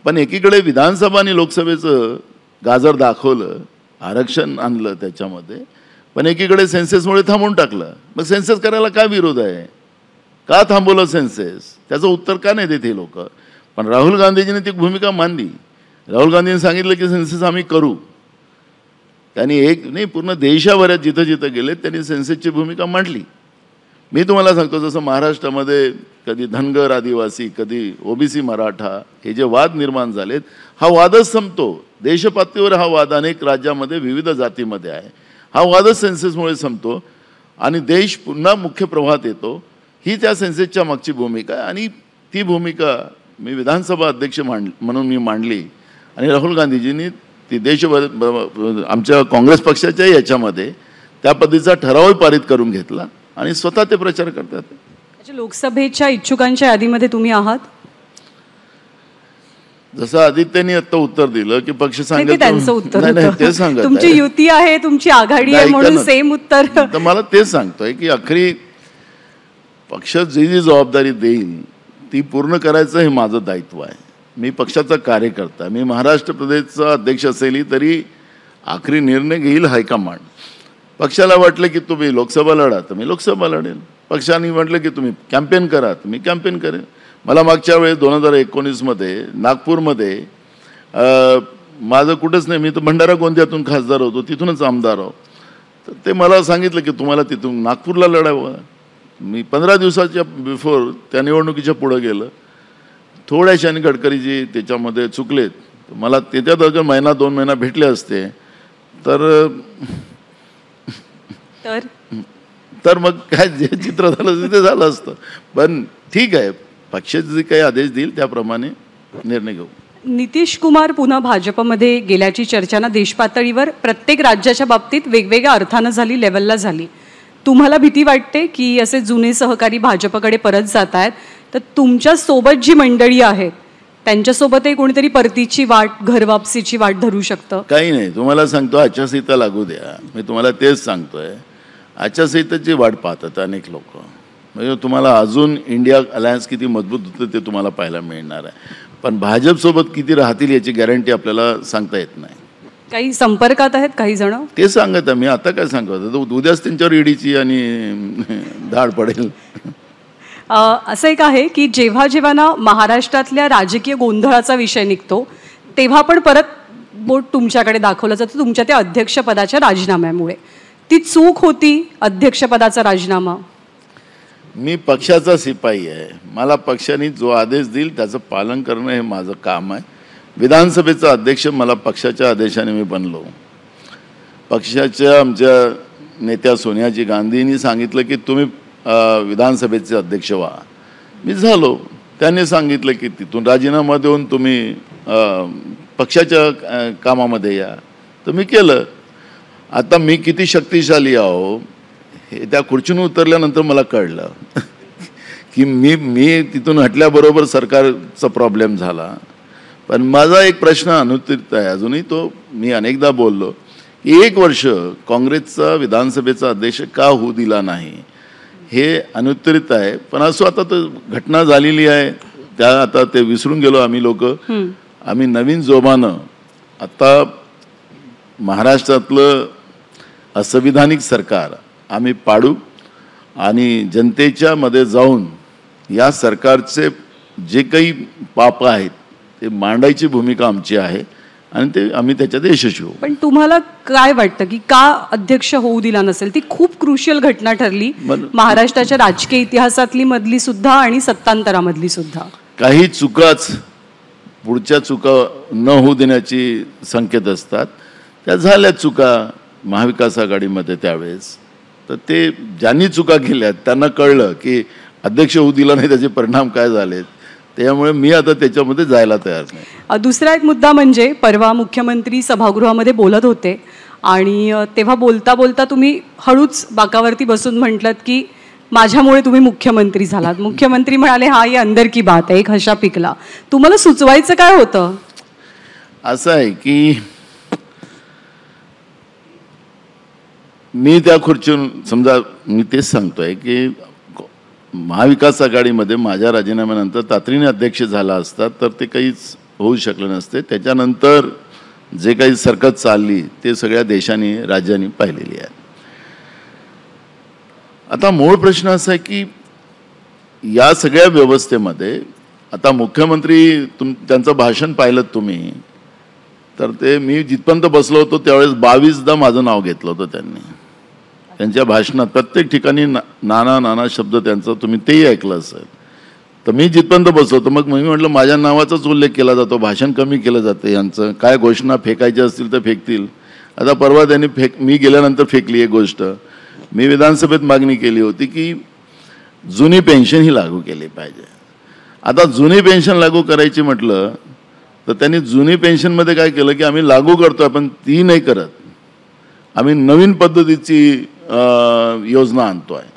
पण एकीकडे विधानसभा आणि लोकसभेचं गाजर दाखवलं, आरक्षण आणलं त्याच्यामध्ये, पण एकीकडे सेन्सेसमुळे थांबवून टाकलं. मग सेन्सेस करायला काय विरोध आहे? का थांबवलं सेन्सेस, त्याचं उत्तर का नाही देत हे लोक. पण राहुल गांधीजींनी ती भूमिका मांडली. राहुल गांधींनी सांगितलं की सेन्सेस आम्ही करू. त्यांनी एक नाही, पूर्ण देशाभरात जिथं जिथं गेले त्यांनी सेन्सेसची भूमिका मांडली. मी तुम्हाला सांगतो, जसं महाराष्ट्रामध्ये कधी धनगर आदिवासी, कधी ओबीसी मराठा, हे जे वाद निर्माण झालेत, हा वादच संपतो. देशपातळीवर हा वाद अनेक राज्यामध्ये विविध जातीमध्ये आहे. हा वादच सेन्सेसमुळे संपतो आणि देश पुन्हा मुख्य प्रवाहात येतो. ही त्या सेन्सेसच्या मागची भूमिका आहे आणि ती भूमिका मी विधानसभा अध्यक्ष म्हणून मी मांडली आणि राहुल गांधीजींनी ती देशभर आमच्या काँग्रेस पक्षाच्या याच्यामध्ये त्या पद्धतीचा ठरावही पारित करून घेतला आणि स्वतः ते प्रचार करतात. लोकसभेच्या इच्छुकांच्या यादीमध्ये तुम्ही आहात? जसं आदित्यनी आता उत्तर दिलं की पक्ष सांगेल त्यांचं उत्तर ते सांगत तुमची युती आहे, तुमची आघाडी आहे म्हणून सेम उत्तर. तर मला तेच सांगतोय की अखेरी पक्ष जी जी जबाबदारी देईल ती पूर्ण करायचं हे माझं दायित्व आहे. मी पक्षाचा कार्यकर्ता, मी महाराष्ट्र प्रदेशचा अध्यक्ष असेल तरी आखरी निर्णय घेईल हायकमांड. पक्षाला वाटलं की तुम्ही लोकसभा लढा तर मी लोकसभा लढेल. पक्षाने म्हटलं की तुम्ही कॅम्पेन करा तर मी कॅम्पेन करेन. मला मागच्या वेळेस 2019मध्ये नागपूरमध्ये माझं कुठंच नाही, मी तर भंडारा गोंदियातून खासदार होतो, तिथूनच आमदार आहो. तर ते मला सांगितलं की तुम्हाला तिथून नागपूरला लढावं. मी 15 दिवसाच्या बिफोर त्या निवडणुकीच्या पुढं गेलं. थोड्याशाने गडकरीजी त्याच्यामध्ये चुकलेत. मला त्याच्यात अजून महिना 2 महिना भेटले असते तर मग काय जे चित्र झालं ते झालं असतं. पण ठीक आहे, पक्षाचे जे काही आदेश देईल त्याप्रमाणे निर्णय घेऊ. नितीश कुमार पुन्हा भाजपमध्ये गेल्याची चर्चा ना देशपातळीवर प्रत्येक राज्याच्या बाबतीत वेगवेगळ्या अर्थानं झाली, लेवलला झाली. तुम्हाला भीती वाटते की असे जुने सहकारी भाजपकडे परत जात आहेत, तर तुमच्या सोबत जी मंडळी आहेत त्यांच्यासोबतही कोणीतरी परतीची वाट, घरवापसीची वाट धरू शकतं? काही नाही, तुम्हाला सांगतो आचारसंहिता लागू द्या. मी तुम्हाला तेच सांगतोय, आचारसंहितेची वाट पाहतात अनेक लोक. म्हणजे तुम्हाला अजून इंडिया अलायन्स किती मजबूत होतं ते तुम्हाला पाहायला मिळणार आहे. पण भाजपसोबत किती राहतील याची गॅरंटी आपल्याला सांगता येत नाही. काही संपर्कात आहेत काही जण? ते सांगत आहे, मी आता काय सांगत, उद्याच त्यांच्यावर ईडीची आणि धाड पडेल. असं एक आहे की जेव्हा जेव्हा ना महाराष्ट्रातल्या राजकीय गोंधळाचा विषय निघतो तेव्हा पण परत बोट तुमच्याकडे दाखवलं जातं तुमच्या त्या अध्यक्षपदाच्या राजीनाम्यामुळे. ती चूक होती अध्यक्षपदाचा राजीनामा? मी पक्षाचा शिपाई आहे. मला पक्षाने जो आदेश देईल त्याचं पालन करणं हे माझं काम आहे. विधानसभेचा अध्यक्ष मला पक्षाच्या आदेशाने मी बनलो. पक्षाच्या आमच्या नेत्या सोनियाजी गांधींनी सांगितलं की तुम्ही विधानसभेचे अध्यक्ष व्हा. मी झालो. त्यांनी सांगितलं की तिथून राजीनामा देऊन तुम्ही पक्षाच्या कामामध्ये या, तर मी केलं. आता मी किती शक्तिशाली आहो हे त्या खुर्चीतून उतरल्यानंतर मला कळलं की मी तिथून हटल्याबरोबर सरकारचा प्रॉब्लेम झाला. पण माझा एक प्रश्न अनुत्तरित आहे अजूनही, तो मी अनेकदा बोललो की 1 वर्ष काँग्रेसचा विधानसभेचा अध्यक्ष का होऊ दिला नाही हे अनुत्तरित आहे. पण असं आता तर घटना झालेली आहे, त्या आता ते विसरून गेलो आम्ही लोक. आम्ही नवीन जोमानं आता महाराष्ट्रातलं असंविधानिक सरकार आम्ही पाडू आणि जनतेच्या मध्ये जाऊन या सरकारचे जे काही पाप आहेत ते मांडायची भूमिका आमची आहे आणि ते आम्ही त्याच्यात यशस्वी होऊ. पण तुम्हाला काय वाटतं की का अध्यक्ष होऊ दिला नसेल? ती खूप क्रुशियल घटना ठरली महाराष्ट्राच्या राजकीय इतिहासातली मधली सुद्धा आणि सत्तांतरामधली सुद्धा. काही चुकाच पुढच्या चुका न होऊ देण्याची संकेत असतात. त्या झाल्या चुका महाविकास आघाडीमध्ये त्यावेळेस. तर ते ज्यांनी चुका केल्या त्यांना कळलं की अध्यक्ष होऊ दिला नाही त्याचे परिणाम काय झालेत. त्यामुळे मी आता त्याच्यामध्ये जायला तयार नाही. दुसरा एक मुद्दा म्हणजे परवा मुख्यमंत्री सभागृहामध्ये बोलत होते आणि तेव्हा बोलता बोलता तुम्ही हळूच बाकावरती बसून म्हटलं की माझ्यामुळे तुम्ही मुख्यमंत्री झालात. मुख्यमंत्री म्हणाले हा ये अंदर की बात आहे, एक हशा पिकला. तुम्हाला सुचवायचं काय होतं? असं आहे की मी त्या खुर्चीतून समजा मी तेच सांगतोय की महाविकास आघाडीमध्ये माझ्या राजीनाम्यानंतर तातडीने अध्यक्ष झाला असतात तर ते काहीच होऊ शकलं नसते. त्याच्यानंतर जे काही सरकत चालली ते सगळ्या देशांनी राज्यांनी पाहिलेली आहे. आता मूळ प्रश्न असा आहे की या सगळ्या व्यवस्थेमध्ये आता मुख्यमंत्री त्यांचं भाषण पाहिलं तुम्ही तर ते मी जिथपर्यंत बसलो होतो त्यावेळेस 22दा माझं नाव घेतलं होतं त्यांनी त्यांच्या भाषणात. प्रत्येक ठिकाणी नाना शब्द त्यांचा तुम्ही तेही ऐकलं असेल. तर मी जिथपर्यंत बसलो होतो मग मी म्हटलं माझ्या नावाचाच उल्लेख केला जातो, भाषण कमी केलं जातं यांचं. काय घोषणा फेकायच्या असतील तर फेकतील. आता परवा त्यांनी मी गेल्यानंतर फेकली एक गोष्ट. मी विधानसभेत मागणी केली होती की जुनी पेन्शन ही लागू केली पाहिजे. आता जुनी पेन्शन लागू करायची म्हटलं तर त्यांनी जुनी पेन्शनमध्ये काय केलं की आम्ही लागू करतो आपण ती नाही करत, आम्ही नवीन पद्धतीची योजना आणतो आहे.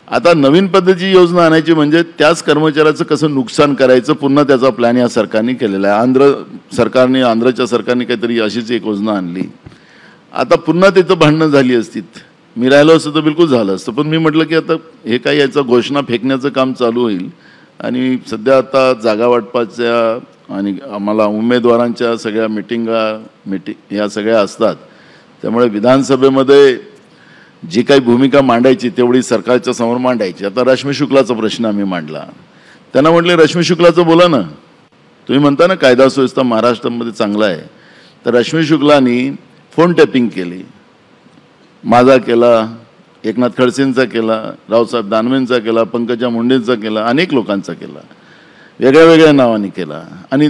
आता नवीन पद्धतीची योजना आणायची म्हणजे त्याच कर्मचाऱ्याचं कसं नुकसान करायचं पुन्हा त्याचा प्लॅन या सरकारने केलेला आहे. आंध्रच्या सरकारने काहीतरी अशीच एक योजना आणली. आता पुन्हा तिथं भांडणं झाली असती. मी राहिलो असतं तर बिलकुल झालं असतं. पण मी म्हटलं की आता हे काही याचं घोषणा फेकण्याचं काम चालू होईल आणि सध्या आता जागा वाटपाच्या आणि आम्हाला उमेदवारांच्या सगळ्या मीटिंग या सगळ्या असतात. त्यामुळे विधानसभेमध्ये जी काही भूमिका मांडायची तेवढी सरकारच्या समोर मांडायची. आता रश्मी शुक्लाचा प्रश्न आम्ही मांडला. त्यांना म्हटले रश्मी शुक्लाचं बोला ना, तुम्ही म्हणता ना कायदा सुव्यवस्था महाराष्ट्रामध्ये चांगला आहे. तर रश्मी शुक्लानी फोन टॅपिंग केली. माझा केला, एकनाथ खडसेंचा केला, रावसाहेब दानवेंचा केला, पंकजा मुंडेंचा केला, अनेक लोकांचा केला, वेगळ्या नावाने केला. आणि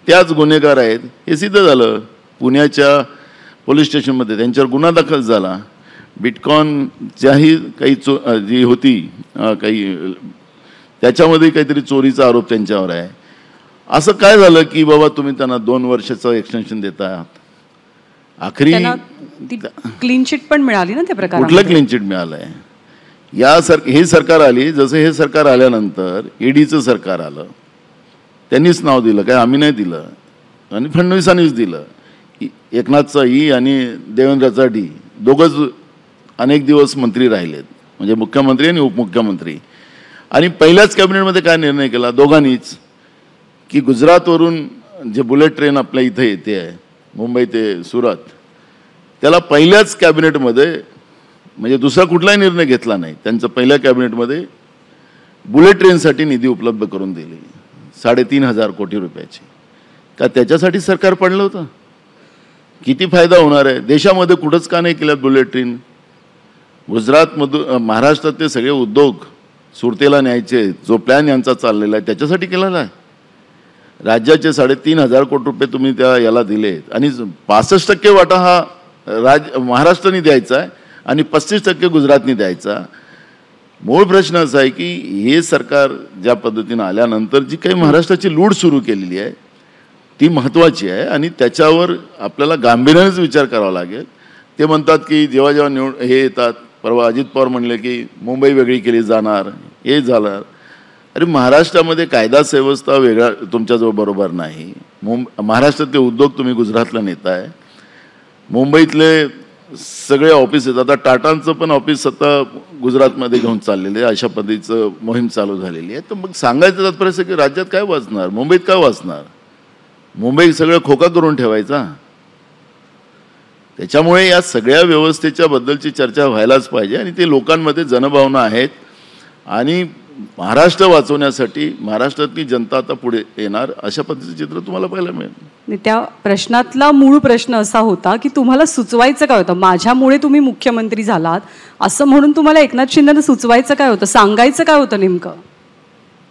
त्याच गुन्हेगार आहेत हे सिद्ध झालं. पुण्याच्या पोलीस स्टेशनमध्ये त्यांच्यावर गुन्हा दाखल झाला. बिटकॉइनच्याही काही जी होती काही त्याच्यामध्ये काहीतरी चोरीचा आरोप त्यांच्यावर आहे. असं काय झालं की बाबा तुम्ही त्यांना 2 वर्षाचं एक्सटेन्शन देता आहात. आखरी क्लीन चिट पण मिळाली ना त्या प्रकारे. कुठलं क्लीन चिट मिळालं आहे? हे सरकार आली, जसं हे सरकार आल्यानंतर ईडीचं सरकार आलं, त्यांनीच नाव दिलं, काय आम्ही नाही दिलं आणि फडणवीसांनीच दिलं. एकनाथचा ई आणि देवेंद्रचा डी दोघंच अनेक दिवस मंत्री राहिलेत, म्हणजे मुख्यमंत्री आणि उपमुख्यमंत्री. आणि पहिल्याच कॅबिनेटमध्ये काय निर्णय केला दोघांनीच की गुजरातवरून जे बुलेट ट्रेन आपल्या इथे येते आहे मुंबई ते सुरत, त्याला पहिल्याच कॅबिनेटमध्ये म्हणजे दुसरा कुठलाही निर्णय घेतला नाही, त्यांचं पहिल्या कॅबिनेटमध्ये बुलेट ट्रेनसाठी निधी उपलब्ध करून दिली 3,500 कोटी रुपयाची. का त्याच्यासाठी सरकार पडलं होतं? किती फायदा होणार आहे देशामध्ये? कुठंच का नाही केल्यात बुलेट ट्रेन? गुजरातमधून महाराष्ट्रातले सगळे उद्योग सुरतेला न्यायचे जो प्लॅन यांचा चाललेला आहे त्याच्यासाठी केलेला आहे. राज्याचे 3,500 कोटी रुपये तुम्ही त्या याला दिलेत आणि 65% वाटा हा महाराष्ट्राने द्यायचा आहे आणि 35% गुजरातने द्यायचा. मूळ प्रश्न असा आहे की हे सरकार ज्या पद्धतीनं आल्यानंतर जी काही महाराष्ट्राची लूट सुरू केलेली आहे ती महत्त्वाची आहे आणि त्याच्यावर आपल्याला गांभीर्यानेच विचार करावा लागेल. ते म्हणतात की जेव्हा हे येतात, परवा अजित पवार म्हणले की मुंबई वेगळी केली जाणार, हे झालं. अरे महाराष्ट्रामध्ये कायदा व्यवस्था वेगळा तुमच्याजवळ बरोबर नाही. महाराष्ट्रातले उद्योग तुम्ही गुजरातला नेताय. मुंबईतले सगळे ऑफिस आहेत, आता टाटांचं पण ऑफिस आता गुजरातमध्ये घेऊन चाललेलं आहे, अशा पद्धतीचं मोहीम चालू झालेली आहे. तर मग सांगायचं तात्पर्य असं की राज्यात काय वाचणार, मुंबईत काय वाचणार? मुंबई सगळं खोका करून ठेवायचा. त्याच्यामुळे या सगळ्या व्यवस्थेच्या बद्दलची चर्चा व्हायलाच पाहिजे आणि ते लोकांमध्ये जनभावना आहेत आणि महाराष्ट्र वाचवण्यासाठी महाराष्ट्रातली जनता आता पुढे येणार अशा पद्धतीचं चित्र तुम्हाला पाहायला मिळेल. त्या प्रश्नातला मूळ प्रश्न असा होता की तुम्हाला सुचवायचं काय होतं? माझ्यामुळे तुम्ही मुख्यमंत्री झालात असं म्हणून तुम्हाला एकनाथ शिंदेनं सुचवायचं काय होतं, सांगायचं काय होतं नेमकं?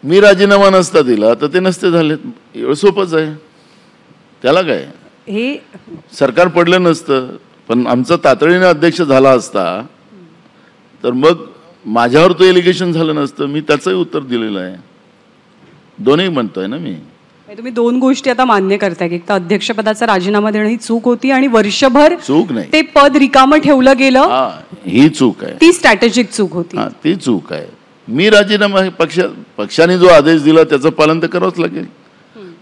मी राजीनामा नसता दिला तर ते नसते झाले. एवढं सोपंच आहे. त्याला काय, हे सरकार पडलं नसतं पण आमचा तातडीने अध्यक्ष झाला असता तर मग माझ्यावर तो एलिगेशन झालं नसतं. मी त्याचंही उत्तर दिलेलं आहे. दोन्ही म्हणतोय ना मी. तुम्ही 2 गोष्टी आता मान्य करताय की एक तर अध्यक्षपदाचा राजीनामा देणं ही चूक होती आणि वर्षभर चूक नाही, ते पद रिकामं ठेवलं गेलं ही चूक आहे. ती स्ट्रॅटेजिक चूक होती. ती चूक आहे. मी राजीनामा पक्षाने जो आदेश दिला त्याचं पालन तर करावंच लागेल.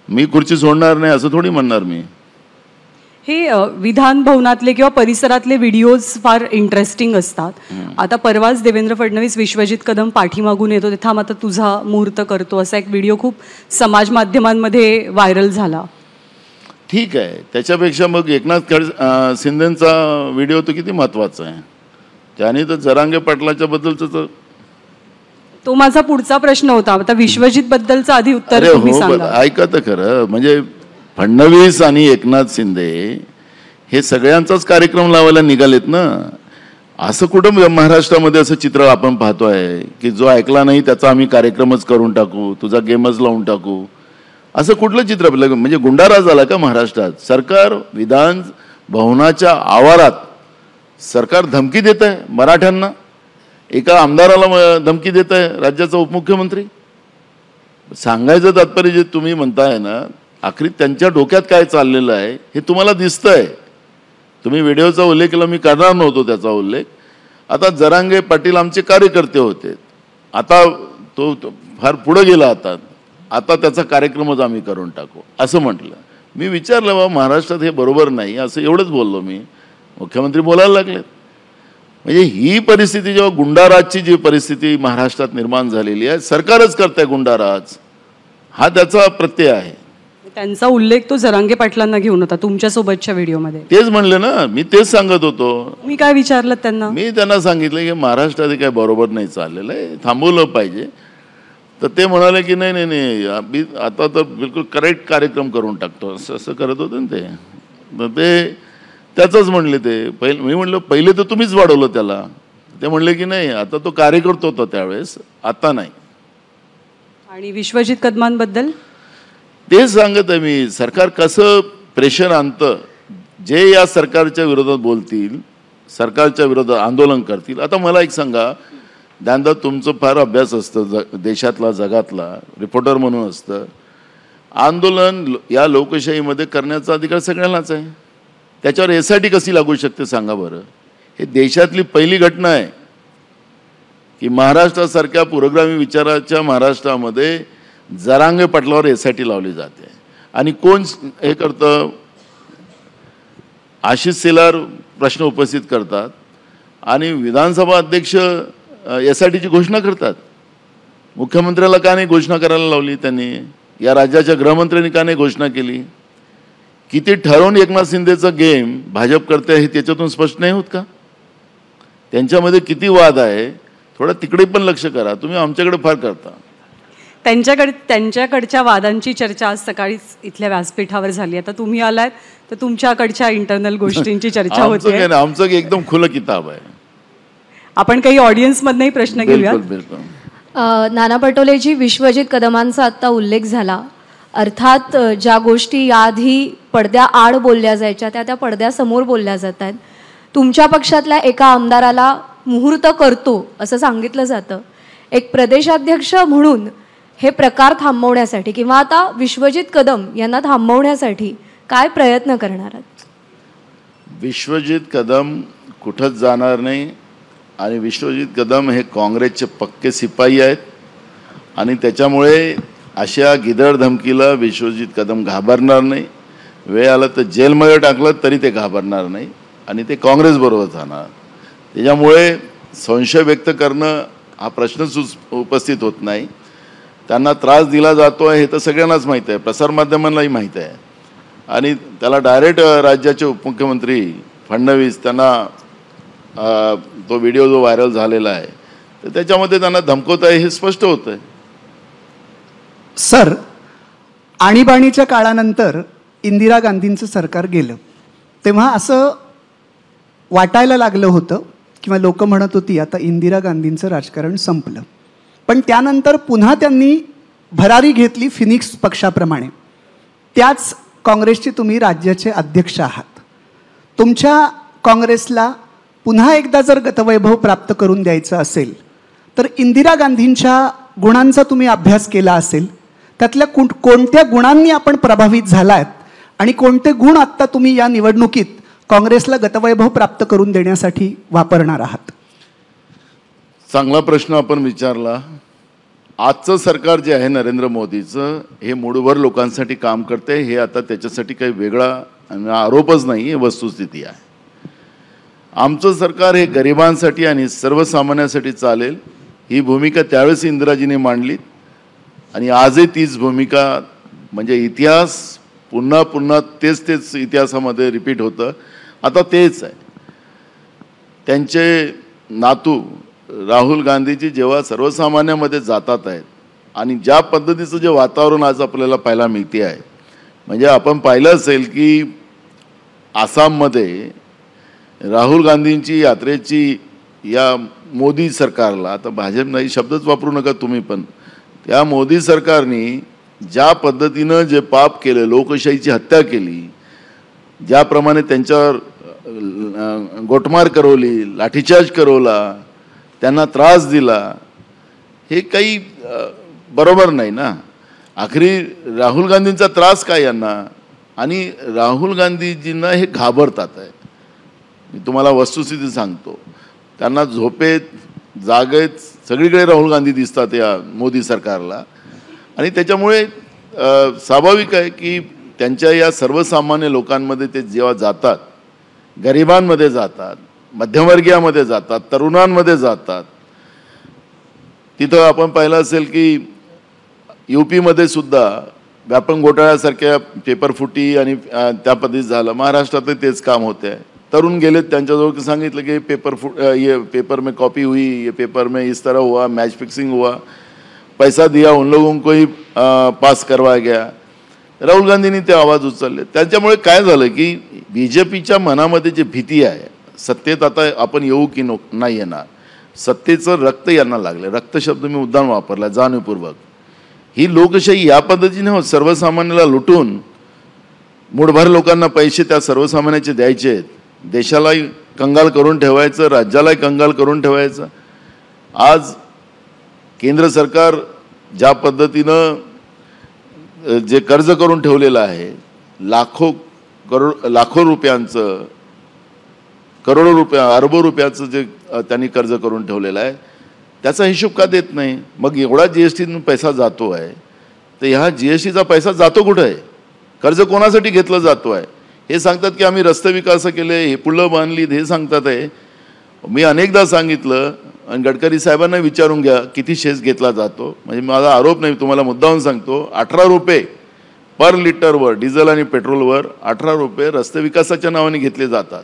मी खुर्ची सोडणार नाही असं थोडी म्हणणार मी. हे विधान भवनातले किंवा परिसरातले व्हिडिओज फार इंटरेस्टिंग असतात. आता परवाच देवेंद्र फडणवीस विश्वजित कदम पाठीमागून येतो, थांब आता तुझा मुहूर्त करतो, असा एक व्हिडिओ खूप समाज माध्यमांमध्ये व्हायरल झाला. ठीक आहे, त्याच्यापेक्षा मग एकनाथ शिंदेचा व्हिडिओ तो किती महत्त्वाचा आहे. त्याने तर जरांगे पाटलाच्या बद्दलचं तर तो माझा पुढचा प्रश्न होता. आता विश्वजित बद्दलचं आधी उत्तर अरे तुम्ही हो, सांगा. ऐका तर खरं, म्हणजे फडणवीस आणि एकनाथ शिंदे हे सगळ्यांचाच कार्यक्रम लावायला निघालेत ना. असं कुठं महाराष्ट्रामध्ये असं चित्र आपण पाहतोय की जो ऐकला नाही त्याचा आम्ही कार्यक्रमच करून टाकू, तुझा गेमच लावून टाकू, असं कुठलं चित्र? म्हणजे गुंडाराज झाला का महाराष्ट्रात? सरकार विधान भवनाच्या आवारात सरकार धमकी देत आहे मराठ्यांना, एका आमदाराला धमकी देत आहे राज्याचा उपमुख्यमंत्री. सांगायचं तात्पर्य जे तुम्ही म्हणताय ना, आखरी त्यांच्या डोक्यात काय चाललेलं आहे हे तुम्हाला दिसतंय. तुम्ही व्हिडिओचा उल्लेख केला, मी करणार नव्हतो त्याचा उल्लेख. आता जरांगे पाटील आमचे कार्यकर्ते होते, आता तो फार पुढे गेला, आता त्याचा कार्यक्रमच आम्ही करून टाकू असं म्हटलं. मी विचारलं बाबा महाराष्ट्रात हे बरोबर नाही असं एवढंच बोललो मी. मुख्यमंत्री बोलायला लागलेत. म्हणजे ही परिस्थिती, जेव्हा गुंडाराजची जी परिस्थिती महाराष्ट्रात निर्माण झालेली आहे, सरकारच करताय गुंडाराज, हा त्याचा प्रत्यय आहे. त्यांचा उल्लेख तो जरांगे पाटलांना घेऊन होता तुमच्यासोबतच्या व्हिडिओमध्ये. तेच म्हणले ना, मी तेच सांगत होतो. मी काय विचारलं त्यांना? मी त्यांना सांगितलं की महाराष्ट्रात काय बरोबर नाही चाललेलं आहे, थांबवलं पाहिजे. तर ते म्हणाले की नाही नाही नाही, आम्ही आता तर बिलकुल करेक्ट कार्यक्रम करून टाकतो, असं करत होते ना ते. तर ते त्याचंच म्हणले ते. मी म्हणलं पहिले तर तुम्हीच वाढवलं त्याला. ते म्हणले की नाही, आता तो कार्यकर्ता होता त्यावेळेस, आता नाही. आणि विश्वजित कदमांबद्दल तेच सांगत आहे मी. सरकार कसं प्रेशर आणतं, जे या सरकारच्या विरोधात बोलतील, सरकारच्या विरोधात आंदोलन करतील. आता मला एक सांगा, दांदा तुमचं फार अभ्यास असतं देशातला, जगातला, रिपोर्टर म्हणून असतं. आंदोलन या लोकशाहीमध्ये करण्याचा अधिकार सगळ्यांनाच आहे. त्याच्यावर SIT कशी लागू शकते सांगा बरं? हे देशातली पहिली घटना आहे की महाराष्ट्रासारख्या पुरोगामी विचाराच्या महाराष्ट्रामध्ये जरांगे पाटलावर SIT लावली जाते. आणि कोण हे करतं? आशिष शेलार प्रश्न उपस्थित करतात आणि विधानसभा अध्यक्ष SITची घोषणा करतात. मुख्यमंत्र्याला का नाही घोषणा करायला लावली त्यांनी? या राज्याच्या गृहमंत्र्यांनी का नाही घोषणा केली? किती ठरवून एकनाथ शिंदेचा गेम भाजप करते हे त्याच्यातून स्पष्ट नाही होत का? त्यांच्यामध्ये किती वाद आहे, थोडं तिकडे पण लक्ष करा. तुम्ही आमच्याकडे फार करता. त्यांच्याकडच्या वादांची चर्चा आज सकाळीच इथल्या व्यासपीठावर झाली. आता तुम्ही आलात तर तुमच्याकडच्या इंटरनल गोष्टींची चर्चा होते. आमचं एकदम खुलं किताब आहे. आपण काही ऑडियन्समधनंही प्रश्न घेऊया. नाना पटोलेजी, विश्वजित कदमांचा आत्ता उल्लेख झाला. अर्थात ज्या गोष्टी याआधी पडद्याआड बोलल्या जायच्या त्या पडद्यासमोर बोलल्या जात आहेत. तुमच्या पक्षातल्या एका आमदाराला मुहूर्त करतो असं सांगितलं जातं. एक प्रदेशाध्यक्ष म्हणून हे प्रकार थांबवण्यासाठी किंवा आता विश्वजित कदम यांना थांबवण्यासाठी काय प्रयत्न करणार आहात? विश्वजित कदम कुठंच जाणार नाही. आणि विश्वजित कदम हे काँग्रेसचे पक्के शिपाई आहेत. आणि त्याच्यामुळे अशा गिदड धमकीला विश्वजित कदम घाबरणार नाही. वेळ आला तर जेलमध्ये टाकलं तरी ते घाबरणार नाही आणि ते काँग्रेसबरोबर जाणार. त्याच्यामुळे संशय व्यक्त करणं हा प्रश्नच उपस्थित होत नाही. त्यांना त्रास दिला जातो आहे हे तर सगळ्यांनाच माहीत आहे, प्रसारमाध्यमांनाही माहीत आहे. आणि त्याला डायरेक्ट राज्याचे उपमुख्यमंत्री फडणवीस त्यांना तो व्हिडिओ जो व्हायरल झालेला आहे तर त्याच्यामध्ये त्यांना धमकवत आहे हे स्पष्ट होतं आहे. सर, आणीबाणीच्या काळानंतर इंदिरा गांधींचं सरकार गेलं तेव्हा असं वाटायला लागलं होतं किंवा लोक म्हणत होती आता इंदिरा गांधींचं राजकारण संपलं. पण त्यानंतर पुन्हा त्यांनी भरारी घेतली फिनिक्स पक्षाप्रमाणे. त्याच काँग्रेसचे तुम्ही राज्याचे अध्यक्ष आहात. तुमच्या काँग्रेसला पुन्हा एकदा जर गतवैभव प्राप्त करून द्यायचं असेल तर इंदिरा गांधींच्या गुणांचा तुम्ही अभ्यास केला असेल. त्यातल्या कोणत्या गुणांनी आपण प्रभावित झालात आणि कोणते गुण आत्ता तुम्ही या निवडणुकीत काँग्रेसला गतवैभव प्राप्त करून देण्यासाठी वापरणार आहात? चांगला प्रश्न आपण विचारला. आजचं सरकार जे आहे नरेंद्र मोदीचं हे मूळभर लोकांसाठी काम करते. हे आता त्याच्यासाठी काही वेगळा आरोपच नाही, हे वस्तुस्थिती आहे. आमचं सरकार हे गरिबांसाठी आणि सर्वसामान्यांसाठी चालेल ही भूमिका त्यावेळेस इंदिराजीने मांडली आणि आजही तीच भूमिका. म्हणजे इतिहास पुन्हा पुन्हा तेच इतिहासामध्ये रिपीट होतं. आता तेच आहे. त्यांचे नातू राहुल गांधीजी जेव्हा सर्वसामान्यांमध्ये जातात आहेत आणि ज्या पद्धतीचं जे वातावरण आज आपल्याला पाहायला मिळते आहे, म्हणजे आपण पाहिलं असेल की आसाममध्ये राहुल गांधींची यात्रेची या मोदी सरकारला, आता भाजप नाही शब्दच वापरू नका तुम्ही, पण त्या मोदी सरकारने ज्या पद्धतीनं जे पाप केलं, लोकशाहीची हत्या केली, ज्याप्रमाणे त्यांच्यावर गोटमार करवली, लाठीचार्ज करवला, त्यांना त्रास दिला, हे काही बरोबर नाही ना. आखरी राहुल गांधींचा त्रास काय यांना, आणि राहुल गांधीजींना हे घाबरतात आहे. मी तुम्हाला वस्तुस्थिती सांगतो, त्यांना झोपेत जागेत सगळीकडे राहुल गांधी दिसतात या मोदी सरकारला, आणि त्याच्यामुळे स्वाभाविक आहे की त्यांच्या या सर्वसामान्य लोकांमध्ये ते जेव्हा जातात, गरिबांमध्ये जातात, मध्यमवर्गीयामध्ये जातात, तरुणांमध्ये जातात, तिथं आपण पाहिलं असेल की UPमध्ये सुद्धा व्यापम घोटाळ्यासारख्या पेपरफुटी आणि त्या पद्धतीत झालं. महाराष्ट्रात तेच काम होते आहे. तरुण गेलेत, त्यांच्याजवळ सांगितलं की ये पेपर में कॉपी हुई, ये पेपर में इस तरह हुआ, मैच फिक्सिंग हुआ, पैसा दिया उन लोगों को ही पास करवाया गया. राहुल गांधींनी ते आवाज उचलले. त्याच्यामुळे काय झालं की BJPच्या मनामध्ये जी भीती आहे, सत्तेत आता आपण येऊ की नाही येणार, सत्तेचं रक्त यांना लागलं. रक्त शब्द मी उद्दाम वापरला जाणीवपूर्वक. ही लोकशाही या पद्धतीने हो, सर्वसामान्याला लुटून मुठभर लोकांना पैसे त्या सर्वसामान्याचे द्यायचे, देशालाही कंगाल करून ठेवायचं, राज्यालाही कंगाल करून ठेवायचं. आज केंद्र सरकार ज्या पद्धतीनं जे कर्ज करून ठेवलेलं आहे, लाखो रुपयांचं, करोडो रुपया, अरबो रुपयाचं जे त्यांनी कर्ज करून ठेवलेलं आहे, त्याचा हिशोब का देत नाही? मग एवढा GSTतून पैसा जातो आहे, तर ह्या GSTचा पैसा जातो कुठं आहे? कर्ज कोणासाठी घेतलं जातो आहे? हे सांगतात की आम्ही रस्ते विकास केले, हे पुलं बांधली, हे सांगतात आहे. मी अनेकदा सांगितलं, आणि गडकरी साहेबांना विचारून घ्या किती शेस घेतला जातो. म्हणजे माझा आरोप नाही, तुम्हाला मुद्दाहून सांगतो. 18 रुपये पर लिटरवर डिझेल आणि पेट्रोलवर 18 रुपये रस्ते विकासाच्या नावाने घेतले जातात.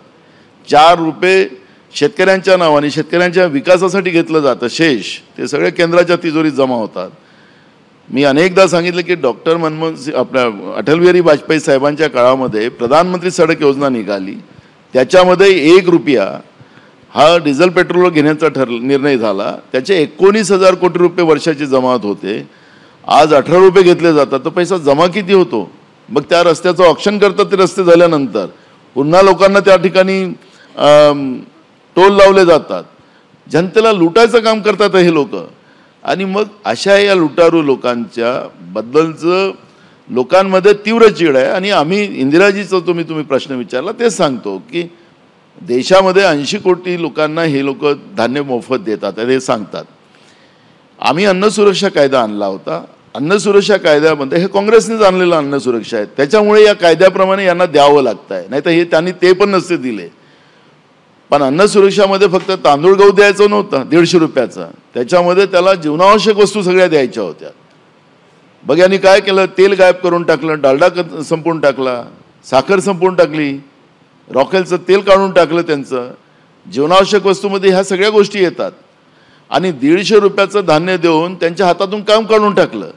4 रुपये शेतकऱ्यांच्या नावाने, शेतकऱ्यांच्या विकासासाठी घेतलं जातं शेष, ते सगळे केंद्राच्या तिजोरीत जमा होतात. मी अनेकदा सांगितलं की डॉक्टर मनमोहन सिंग, आपल्या अटल बिहारी वाजपेयी साहेबांच्या काळामध्ये प्रधानमंत्री सडक योजना निघाली, त्याच्यामध्ये 1 रुपया हा डिझेल पेट्रोलवर घेण्याचा निर्णय झाला. त्याचे 19,000 कोटी रुपये वर्षाची जमात होते. आज 18 रुपये घेतले जातात, तर पैसा जमा किती होतो? मग त्या रस्त्याचं ऑप्शन करतात. ते रस्ते झाल्यानंतर पुन्हा लोकांना त्या ठिकाणी टोल लावले जातात. जनतेला लुटायचं काम करतात हे लोक. आणि मग अशा या लुटारू लोकांच्या बद्दलचं लोकांमध्ये तीव्र चीड आहे. आणि आम्ही इंदिराजीचं तुम्ही प्रश्न विचारला, तेच सांगतो की देशामध्ये 80 कोटी लोकांना हे लोक धान्य मोफत देतात हे सांगतात. आम्ही अन्न सुरक्षा कायदा आणला होता. अन्न सुरक्षा कायद्यामध्ये हे काँग्रेसनेच आणलेलं अन्न सुरक्षा आहे, त्याच्यामुळे या कायद्याप्रमाणे यांना द्यावं लागतं आहे. नाही तर हे त्यांनी ते पण नसते दिले. पण अन्न सुरक्षामध्ये फक्त तांदूळ गहू द्यायचं नव्हतं 150 रुपयाचा, त्याच्यामध्ये त्याला जीवनावश्यक वस्तू सगळ्या द्यायच्या होत्या. बघ यांनी काय केलं, तेल गायब करून टाकलं, डालडा संपवून टाकला, साखर संपवून टाकली, रॉकेलचं तेल काढून टाकलं. त्यांचं जीवनावश्यक वस्तूमध्ये ह्या सगळ्या गोष्टी येतात. आणि 150 रुपयाचं धान्य देऊन त्यांच्या हातातून काम काढून टाकलं.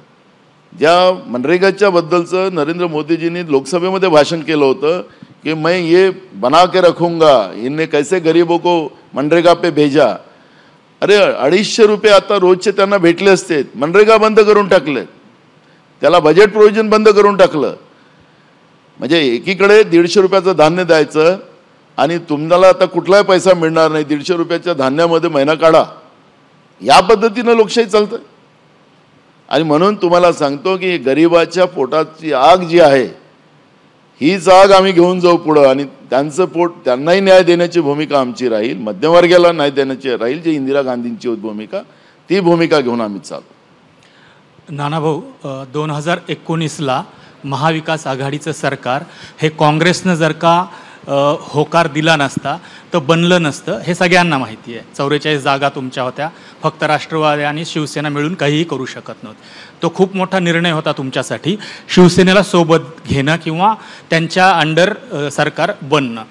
ज्या मनरेगाच्या बद्दलचं नरेंद्र मोदीजींनी लोकसभेमध्ये भाषण केलं होतं कि मैं ये बना के रखूंगा, इनने कैसे गरीबों को मनरेगा पे भेजा. अरे 250 रुपये आता रोजचे त्यांना भेटले असते. मनरेगा बंद करून टाकले, त्याला बजेट प्रोव्हिजन बंद करून टाकलं. म्हणजे एकीकडे 150 रुपयाचं धान्य द्यायचं आणि तुम्हाला आता कुठलाही पैसा मिळणार नाही, 150 रुपयाच्या धान्यामध्ये महिना काढा, या पद्धतीनं लोकशाही चालतं. आणि म्हणून तुम्हाला सांगतो की गरिबाच्या पोटाची आग जी आहे, हीच आग आम्ही घेऊन जाऊ पुढं. आणि त्यांचं पोट, त्यांनाही न्याय देण्याची भूमिका आमची राहील, मध्यमवर्गाला न्याय देण्याची राहील, जी इंदिरा गांधींची भूमिका, ती भूमिका घेऊन आम्ही चालू. नानाभाऊ, 2019ला महाविकास आघाडीचं सरकार हे काँग्रेसनं जर का होकार दिला नसता तर बनलं नसतं, हे सगळ्यांना माहिती आहे. 44 जागा तुमच्या होत्या, फक्त राष्ट्रवादी आणि शिवसेना मिळून काहीही करू शकत नव्हतं. तो खूप मोठा निर्णय होता तुमच्यासाठी, शिवसेनेला सोबत घेणं किंवा त्यांच्या अंडर सरकार बनणं.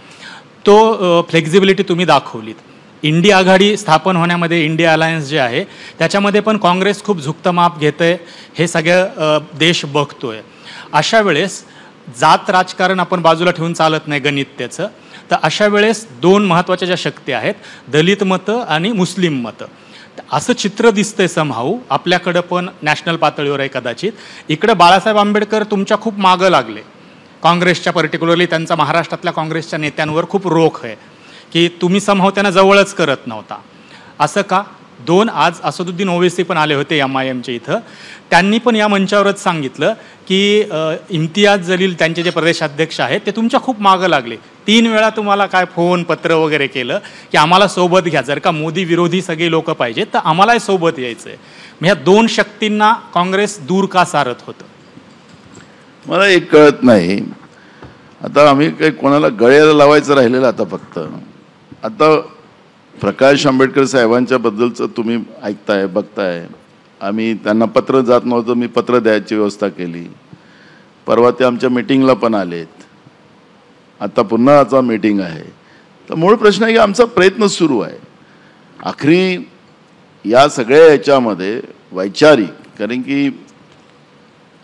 तो फ्लेक्झिबिलिटी तुम्ही दाखवलीत. इंडिया आघाडी स्थापन होण्यामध्ये इंडिया अलायन्स जे आहे त्याच्यामध्ये पण काँग्रेस खूप झुकतं माप घेतंय, हे सगळं देश बघतोय. अशा वेळेस जात राजकारण आपण बाजूला ठेवून चालत नाही गणित त्याचं. तर अशा वेळेस दोन महत्त्वाच्या ज्या शक्ती आहेत, दलित मतं आणि मुस्लिम मतं, असं चित्र दिसतंय समहाऊ. आपल्याकडं पण नॅशनल पातळीवर आहे कदाचित. इकडं बाळासाहेब आंबेडकर तुमच्या खूप मागं लागले, काँग्रेसच्या पर्टिक्युलरली त्यांचा महाराष्ट्रातल्या काँग्रेसच्या नेत्यांवर खूप रोख आहे की तुम्ही समहाऊ त्यांना जवळच करत नव्हता. असं का? आज असदुद्दीन ओवेसी पण आले होते MIMच्या इथं. त्यांनी पण या मंचावरच सांगितलं की इम्तियाज जलील त्यांचे जे प्रदेशाध्यक्ष आहेत ते तुमच्या खूप मागं लागले. 3 वेळा तुम्हाला काय फोन पत्र वगैरे केलं की आम्हाला सोबत घ्या, जर का मोदी विरोधी सगळे लोक पाहिजेत तर आम्हालाही सोबत यायचं आहे. मग ह्या 2 शक्तींना काँग्रेस दूर का सारत होतं? मला एक कळत नाही. आता आम्ही काही कोणाला गळ्याला लावायचं राहिलेलं आता फक्त. आता प्रकाश आंबेडकर साहेबांच्या बद्दलचं तुम्ही ऐकताय बघताय. आम्ही त्यांना पत्र जात नव्हतं, मी पत्र द्यायची व्यवस्था केली. परवा ते आमच्या मीटिंगला पण आलेत. आता पुन्हा आता मीटिंग आहे. तर मूळ प्रश्न आहे की आमचा प्रयत्न सुरू आहे. आखरी या सगळ्या याच्यामध्ये वैचारिक, कारण की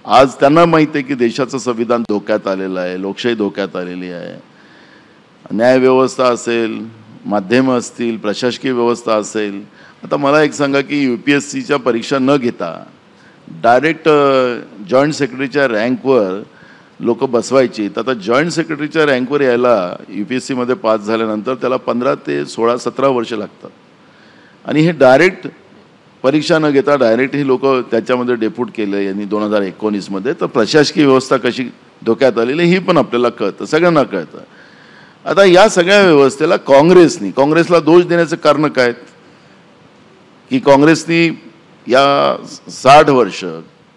आज त्यांना माहिती आहे की देशाचं संविधान धोक्यात आलेलं आहे, लोकशाही धोक्यात आलेली आहे. न्यायव्यवस्था असेल, माध्यमं असतील, प्रशासकीय व्यवस्था असेल. आता मला एक सांगा की UPSCच्या परीक्षा न घेता डायरेक्ट जॉईंट सेक्रेटरीच्या रँकवर लोक बसवायची. तर आता जॉईंट सेक्रेटरीच्या रँकवर यायला UPSCमध्ये पास झाल्यानंतर त्याला 15 ते 16-17 वर्ष लागतात. आणि हे डायरेक्ट परीक्षा न घेता डायरेक्ट ही लोक त्याच्यामध्ये डेप्यूट केलं यांनी 2019मध्ये. तर प्रशासकीय व्यवस्था कशी धोक्यात आलेली ही पण आपल्याला कळतं, सगळ्यांना कळतं. आता या सगळ्या व्यवस्थेला काँग्रेसला दोष देण्याचं कारण काय की काँग्रेसनी या 60 वर्ष,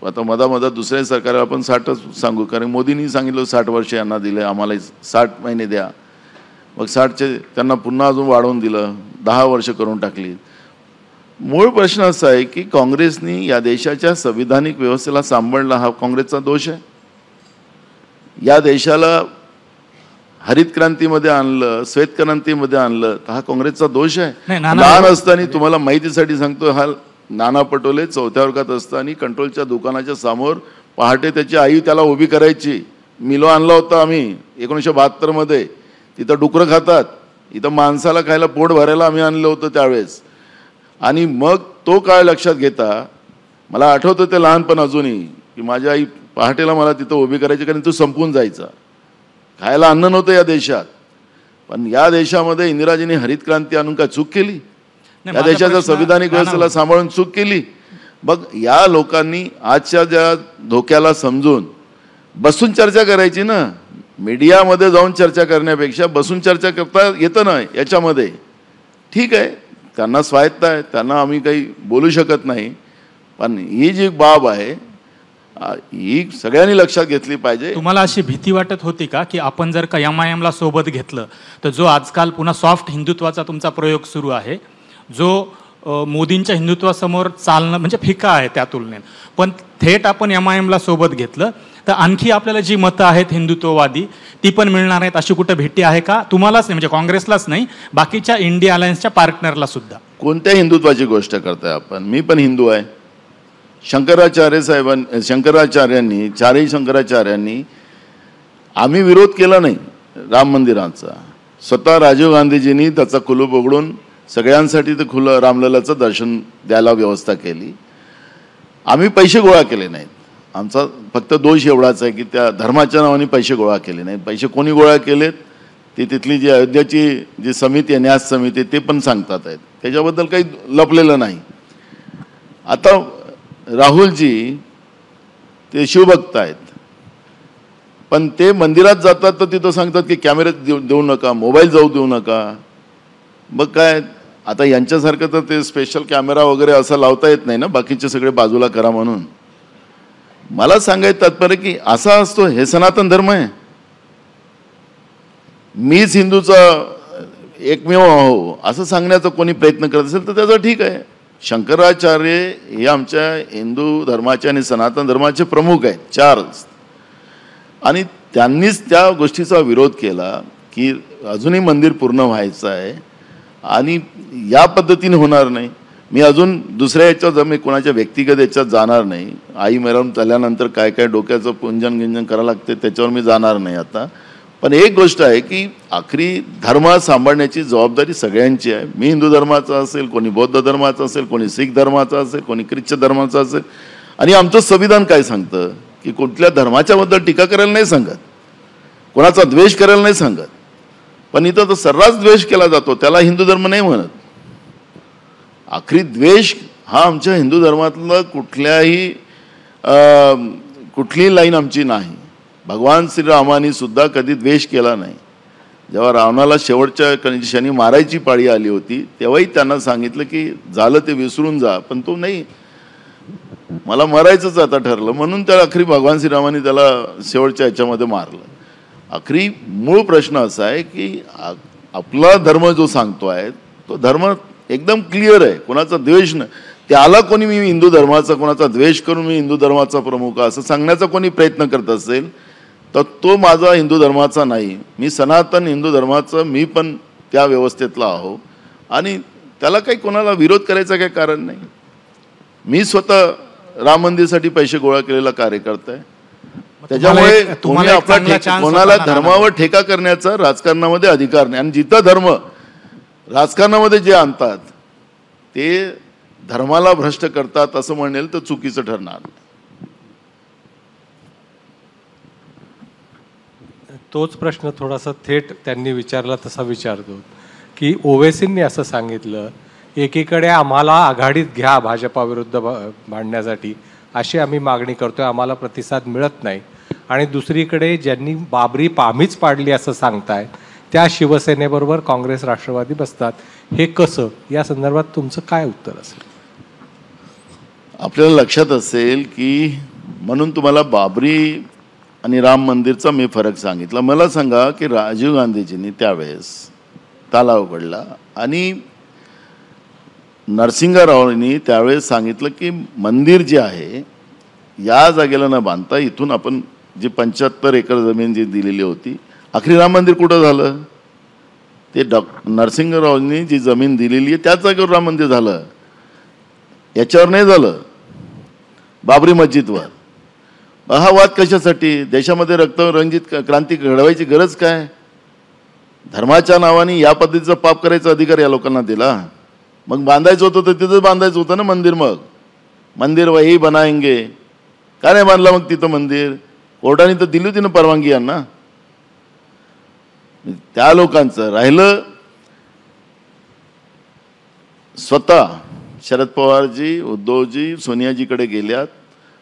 आता मधामधात दुसऱ्या सरकारला आपण 60च सांगू, कारण मोदींनी सांगितलं 60 वर्ष यांना दिले, आम्हाला 60 महिने द्या. मग 60चे त्यांना पुन्हा अजून वाढवून दिलं, 10 वर्ष करून टाकली. मूळ प्रश्न असा आहे की काँग्रेसनी या देशाच्या संविधानिक व्यवस्थेला सांभाळला, हा काँग्रेसचा दोष आहे. या देशाला हरित क्रांतीमध्ये आणलं, श्वेत क्रांतीमध्ये आणलं, तर हा काँग्रेसचा दोष आहे. लहान असताना तुम्हाला माहितीसाठी सांगतो, हा नाना पटोले 4थ्या वर्गात असताना कंट्रोलच्या दुकानाच्या समोर पहाटे त्याची आई त्याला उभी करायची. मिलो आणला होता आम्ही 1972मध्ये. तिथं डुकरं खातात, इथं माणसाला खायला पोट भरायला आम्ही आणलं होतं त्यावेळेस. आणि मग तो काळ लक्षात घेता मला आठवतं ते लहानपण अजूनही की माझी आई पहाटेला मला तिथं उभी करायची, कारण तो संपून जायचा. खायला अन्न नव्हतं या देशात. पण या देशामध्ये इंदिराजींनी हरित क्रांती आणून काय चूक केली? या देशाच्या संविधानिक व्यवस्थेला सांभाळून चूक केली. मग या लोकांनी आजच्या ज्या धोक्याला समजून बसून चर्चा करायची ना. मीडियामध्ये जाऊन चर्चा करण्यापेक्षा बसून चर्चा करता येतं ना याच्यामध्ये. ठीक आहे, त्यांना स्वायत्त आहे, त्यांना आम्ही काही बोलू शकत नाही. पण ही जी बाब आहे ही सगळ्यांनी लक्षात घेतली पाहिजे. तुम्हाला अशी भीती वाटत होती का की आपण जर का MIMला सोबत घेतलं तर जो आजकाल पुन्हा सॉफ्ट हिंदुत्वाचा तुमचा प्रयोग सुरू आहे, जो मोदींच्या हिंदुत्वासमोर चालणं म्हणजे फिका आहे त्या तुलनेत, पण थेट आपण MIMला सोबत घेतलं तर आणखी आपल्याला जी मतं आहेत हिंदुत्ववादी ती पण मिळणार आहेत, अशी कुठं भीती आहे का? तुम्हालाच नाही, म्हणजे काँग्रेसलाच नाही, बाकीच्या इंडिया अलायन्सच्या पार्टनरला सुद्धा. कोणत्या हिंदुत्वाची गोष्ट करताय आपण? मी पण हिंदू आहे. शंकराचार्यांनी, चारही शंकराचार्यांनी आम्ही विरोध केला नाही राम मंदिराचा. स्वतः राजीव गांधीजींनी त्याचा कुलूप उघडून सगळ्यांसाठी ते खुलं रामललाचं दर्शन द्यायला व्यवस्था केली. आम्ही पैसे गोळा केले नाहीत. आमचा फक्त दोष एवढाच आहे की त्या धर्माच्या नावाने पैसे गोळा केले नाहीत. पैसे कोणी गोळा केलेत ते तिथली जी अयोध्याची जी समिती आहे, न्यास समिती, ते पण सांगतात आहेत. त्याच्याबद्दल काही लपलेलं नाही. आता राहुलजी ते शिवभक्त आहेत, पण ते मंदिरात जातात तर तिथं सांगतात की कॅमेरे देऊ नका, मोबाईल जाऊ देऊ नका. मग काय आता यांच्यासारखं तर ते स्पेशल कॅमेरा वगैरे असं लावता येत नाही ना, बाकीचे सगळे बाजूला करा म्हणून. मला सांगायचं तात्पर्य की असा असतो हे सनातन धर्म आहे, मीच हिंदूचा एकमेव आहो असं सांगण्याचा कोणी प्रयत्न करत असेल तर त्याचं ठीक आहे. शंकराचार्य हे आमच्या हिंदू धर्माचे आणि सनातन धर्माचे प्रमुख आहेत, 4. आणि त्यांनीच त्या गोष्टीचा विरोध केला की अजूनही मंदिर पूर्ण व्हायचं आहे. आणि या पद्धतीने होणार नाही. मी अजून दुसऱ्या याच्यात मी कोणाच्या व्यक्तिगत याच्यात जाणार नाही. आई मरण झाल्यानंतर काय काय डोक्याचं पुंजन गिंजन करावं लागते त्याच्यावर मी जाणार नाही आता. पण एक गोष्ट आहे की आखरी धर्म सांभाळण्याची जबाबदारी सगळ्यांची आहे. मी हिंदू धर्माचा असेल, कोणी बौद्ध धर्माचा असेल, कोणी शीख धर्माचा असेल, कोणी ख्रिश्चन धर्माचा असेल. आणि आमचं संविधान काय सांगतं की कुठल्या धर्माच्याबद्दल टीका करायला नाही सांगत, कोणाचा द्वेष करायला नाही सांगत. पण इथं तर सर्रास द्वेष केला जातो, त्याला हिंदू धर्म नाही म्हणत. आखरी द्वेष हा आमच्या हिंदू धर्मातलं कुठलीही लाईन आमची नाही. भगवान श्रीरामानी सुद्धा कधी द्वेष केला नाही. जेव्हा रावणाला शेवटच्या क्षणी मारायची पाळी आली होती तेव्हाही त्यांना सांगितलं की झालं ते विसरून जा, पण तो नाही, मला मरायचंच आता ठरलं, म्हणून त्या आखरी भगवान श्रीरामाने त्याला शेवटच्या ह्याच्यामध्ये मारलं. आखरी मूळ प्रश्न असा आहे की आपला धर्म जो सांगतो आहे तो धर्म एकदम क्लिअर आहे, कोणाचा द्वेष नाही. त्याला कोणी मी हिंदू धर्माचा कोणाचा द्वेष करून मी हिंदू धर्माचा प्रमुख असं सांगण्याचा कोणी प्रयत्न करत असेल तर तो माझा हिंदू धर्माचा नाही. मी सनातन हिंदू धर्माचं मी पण त्या व्यवस्थेतला आहो आणि त्याला काही कोणाला विरोध करायचा काही कारण नाही. मी स्वतः राम मंदिरसाठी पैसे गोळा केलेला कार्यकर्ता आहे. त्याच्यामुळे तुम्ही आपला कोणाला धर्मावर ठेका करण्याचा राजकारणामध्ये अधिकार नाही. आणि जिथं धर्म राजकारणामध्ये जे आणतात ते धर्माला भ्रष्ट करतात असं म्हणेल तर चुकीचं ठरणार. तोच प्रश्न थोडासा थेट त्यांनी विचारला तसा विचारतो की ओवेसींनी असं सांगितलं, एकीकडे आम्हाला आघाडीत घ्या भाजपाविरुद्ध भांडण्यासाठी अशी आम्ही मागणी करतोय, आम्हाला प्रतिसाद मिळत नाही, आणि दुसरीकडे ज्यांनी बाबरी आम्हीच पाडली असं सांगताय त्या शिवसेनेबरोबर काँग्रेस राष्ट्रवादी बसतात, हे कसं? या संदर्भात तुमचं काय उत्तर असेल? आपल्याला लक्षात असेल की म्हणून तुम्हाला बाबरी आणि राम मंदिरचा मी फरक सांगितला. मला सांगा की राजीव गांधीजींनी त्यावेळेस ताला उघडला आणि नरसिंहरावांनी त्यावेळेस सांगितलं की मंदिर जे आहे या जागेला न बांधता इथून आपण जी 75 एकर जमीन जी दिलेली होती, आखरी राम मंदिर कुठं झालं? ते नरसिंहरावांनी जी जमीन दिलेली आहे त्याच जागेवर राम मंदिर झालं, याच्यावर नाही झालं बाबरी मस्जिदवर. हा वाद कशासाठी? देशामध्ये रक्तरंजित क्रांती घडवायची गरज काय? धर्माच्या नावाने या पद्धतीचा पाप करायचा अधिकार या लोकांना दिला. मग बांधायचं होतं तर तिथं बांधायचं होतं ना मंदिर. मग मंदिर वही बनाएंगे, का नाही बांधलं मग तिथं मंदिर? कोर्टाने तर दिली होती ना परवानगी यांना. त्या लोकांचं राहिलं स्वतः शरद पवारजी, उद्धवजी सोनियाजीकडे गेल्यात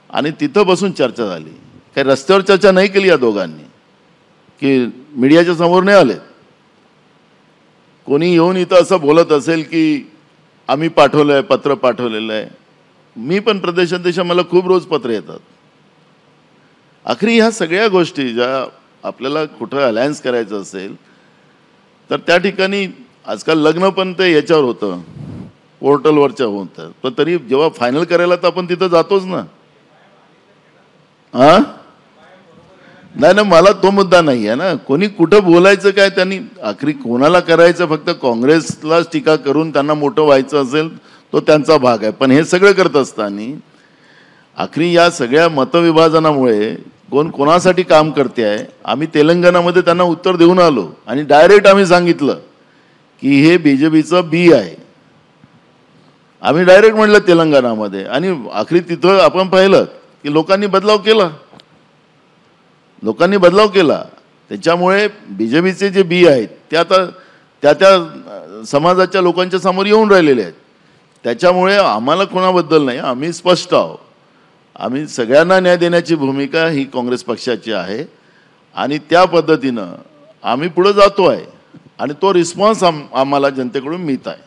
आणि तिथं बसून चर्चा झाली. काही रस्त्यावर चर्चा नाही केली या दोघांनी की मीडियाच्या समोर नाही आले. कोणी येऊन इथं असं बोलत असेल की आम्ही पाठवलं आहे, पत्र पाठवलेलं आहे. मी पण प्रदेशाध्यक्ष, मला खूप रोज पत्र येतात. आखरी ह्या सगळ्या गोष्टी ज्या आपल्याला कुठं अलायन्स करायचं असेल तर त्या ठिकाणी आजकाल लग्न पण ते याच्यावर होतं, पोर्टलवरच्या होतं. पण तरी जेव्हा फायनल करायला तर आपण तिथं जातोच ना. नाही ना, मला तो मुद्दा नाही आहे ना. कोणी कुठं बोलायचं काय, त्यांनी आखरी कोणाला करायचं, फक्त काँग्रेसलाच टीका करून त्यांना मोठं व्हायचं असेल तो त्यांचा भाग आहे. पण हे सगळं करत असताना आखरी या सगळ्या मतविभाजनामुळे कोण कोणासाठी काम करते आहे. आम्ही तेलंगणामध्ये त्यांना उत्तर देऊन आलो आणि डायरेक्ट आम्ही सांगितलं की हे बीजेपीचं बी आहे. आम्ही डायरेक्ट म्हटलं तेलंगणामध्ये. आणि आखरी तिथं आपण पाहिलं की लोकांनी बदलाव केला. त्याच्यामुळे बीजेपीचे जे बी आहेत ते आता त्या समाजाच्या लोकांच्या समोर येऊन राहिलेले आहेत. त्याच्यामुळे आम्हाला कोणाबद्दल नाही, आम्ही स्पष्ट आहोत. आम्ही सगळ्यांना न्याय देण्याची भूमिका ही काँग्रेस पक्षाची आहे आणि त्या पद्धतीनं आम्ही पुढे जातो आहे आणि तो रिस्पॉन्स आम्हाला जनतेकडून मिळत आहे.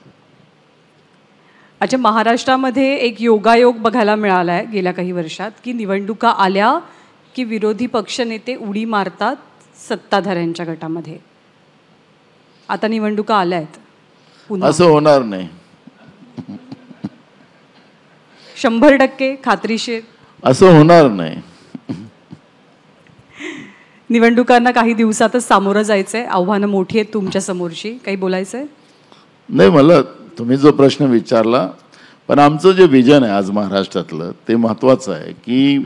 अच्छा, महाराष्ट्रामध्ये एक योगायोग बघायला मिळाला आहे गेल्या काही वर्षात की निवडणुका आल्या की विरोधी पक्षनेते उडी मारतात सत्ताधाऱ्यांच्या गटामध्ये. आता निवडणुका आल्या आहेत, पुन्हा असं होणार नाही. 100% खात्रीशीर असं होणार नाही. निवडणुकांना काही दिवसातच सामोरं जायचंय, आव्हानं मोठी आहेत तुमच्या समोरची. काही बोलायचंय? नाही, मला तुम्ही जो प्रश्न विचारला, पण आमचं जे विजन आहे आज महाराष्ट्रातलं ते महत्त्वाचं आहे की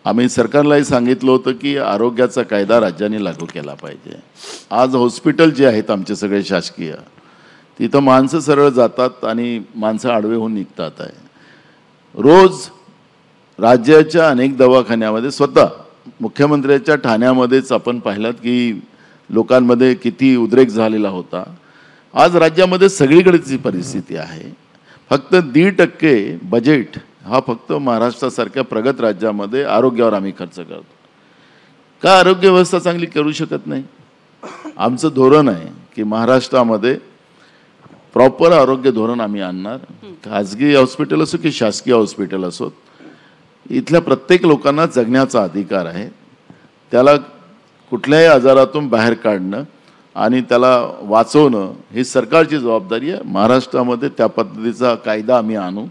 आम्ही सरकारलाही सांगितलं होतं की आरोग्याचा कायदा राज्याने लागू केला पाहिजे. आज हॉस्पिटल जे आहेत आमचे सगळे शासकीय, तिथं माणसं सरळ जातात आणि माणसं आडवे होऊन निघतात आहे. रोज राज्याच्या अनेक दवाखान्यामध्ये, स्वतः मुख्यमंत्र्यांच्या ठाण्यामध्येच आपण पाहिलात की लोकांमध्ये किती उद्रेक झालेला होता. आज राज्यामध्ये सगळीकडेची परिस्थिती आहे. फक्त 1.5% बजेट हा फक्त महाराष्ट्रासारख्या प्रगत राज्यामध्ये आरोग्यावर आम्ही खर्च करतो. का आरोग्य व्यवस्था चांगली करू शकत नाही? आमचं धोरण आहे की महाराष्ट्रामध्ये प्रॉपर आरोग्य धोरण आम्ही आणणार. खाजगी हॉस्पिटल असो की शासकीय हॉस्पिटल असो, इथल्या प्रत्येक लोकांना जगण्याचा अधिकार आहे. त्याला कुठल्याही आजारातून बाहेर काढणं आणि त्याला वाचवणं ही सरकारची जबाबदारी आहे. महाराष्ट्रामध्ये त्या पद्धतीचा कायदा आम्ही आणू.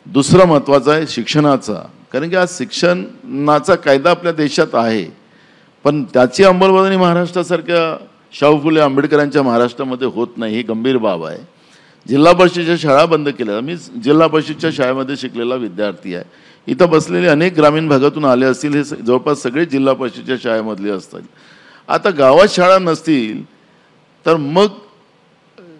दुसरं महत्त्वाचं आहे शिक्षणाचा, कारण की आज शिक्षणाचा कायदा आपल्या देशात आहे, पण त्याची अंमलबजावणी महाराष्ट्रासारख्या शाहू फुले आंबेडकरांच्या महाराष्ट्रामध्ये होत नाही. ही गंभीर बाब आहे. जिल्हा परिषदेच्या शाळा बंद केल्या. मी जिल्हा परिषदेच्या शाळेमध्ये शिकलेला विद्यार्थी आहे. इथं बसलेले अनेक ग्रामीण भागातून आले असतील, हे जवळपास सगळे जिल्हा परिषदेच्या शाळेमधले असतात. आता गावात शाळा नसतील तर मग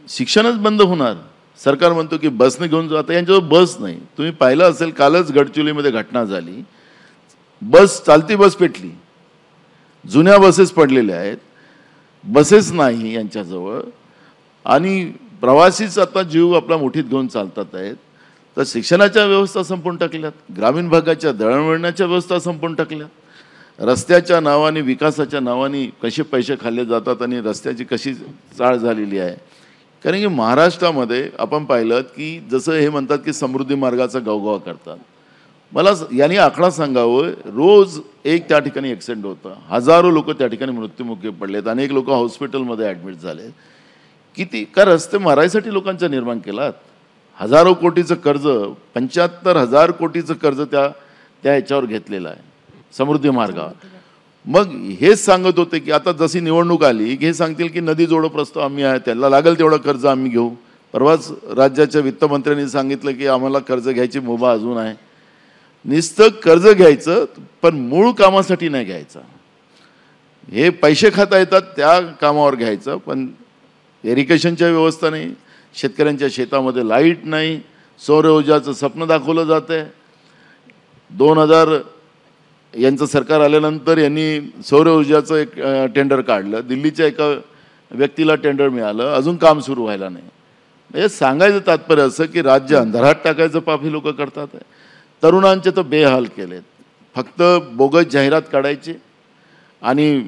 शिक्षणच बंद होणार. सरकार म्हणतो की बसने घेऊन जाता, यांच्याजवळ बस नाही. तुम्ही पाहिलं असेल, कालच गडचिरोलीमध्ये घटना झाली. चालती बस पेटली. जुन्या बसेस पडलेल्या आहेत, बसेस नाही यांच्याजवळ, आणि प्रवासीच आता जीव आपला मुठीत घेऊन चालतात आहेत. तर शिक्षणाच्या व्यवस्था संपून टाकल्यात, ग्रामीण भागाच्या दळणवळणाच्या व्यवस्था संपून टाकल्यात. रस्त्याच्या नावाने, विकासाच्या नावाने कसे पैसे खाल्ले जातात आणि रस्त्याची कशी चाळ झालेली आहे. कारण की महाराष्ट्रामध्ये आपण पाहिलं की जसं हे म्हणतात की समृद्धी मार्गाचा गावगाव करतात. मला यांनी आकडा सांगावं, रोज एक त्या ठिकाणी ॲक्सिडेंट होतं. हजारो लोक त्या ठिकाणी मृत्युमुखी पडलेत. अनेक लोक हॉस्पिटलमध्ये ॲडमिट झाले. किती का रस्ते मारायसाठी लोकांचा निर्माण केलात. हजारो कोटीचं कर्ज, 75,000 कोटीचं कर्ज त्या ह्याच्यावर घेतलेलं आहे, समृद्धी मार्गावर. मग हेच सांगत होते की आता जशी निवडणूक आली की हे सांगतील की नदी जोडो प्रस्ताव आम्ही आहे, त्याला लागेल तेवढं कर्ज आम्ही घेऊ. परवाच राज्याच्या वित्तमंत्र्यांनी सांगितलं की आम्हाला कर्ज घ्यायची मुभा अजून आहे. नुसतं कर्ज घ्यायचं, पण मूळ कामासाठी नाही घ्यायचं. हे पैसे खाता येतात त्या कामावर घ्यायचं, पण इरिगेशनच्या व्यवस्था नाही, शेतकऱ्यांच्या शेतामध्ये लाईट नाही, सौर ऊर्जाचं स्वप्न दाखवलं जातं आहे. 2000 यांचं सरकार आल्यानंतर यांनी सौर ऊर्जाचं एक टेंडर काढलं. दिल्लीच्या एका व्यक्तीला टेंडर मिळालं, अजून काम सुरू व्हायला नाही. हे सांगायचं तात्पर्य असं की राज्य अंधारात टाकायचं पाप ही लोक करतात आहे. तरुणांचे तर बेहाल केलेत. फक्त बोगस जाहिरात काढायची आणि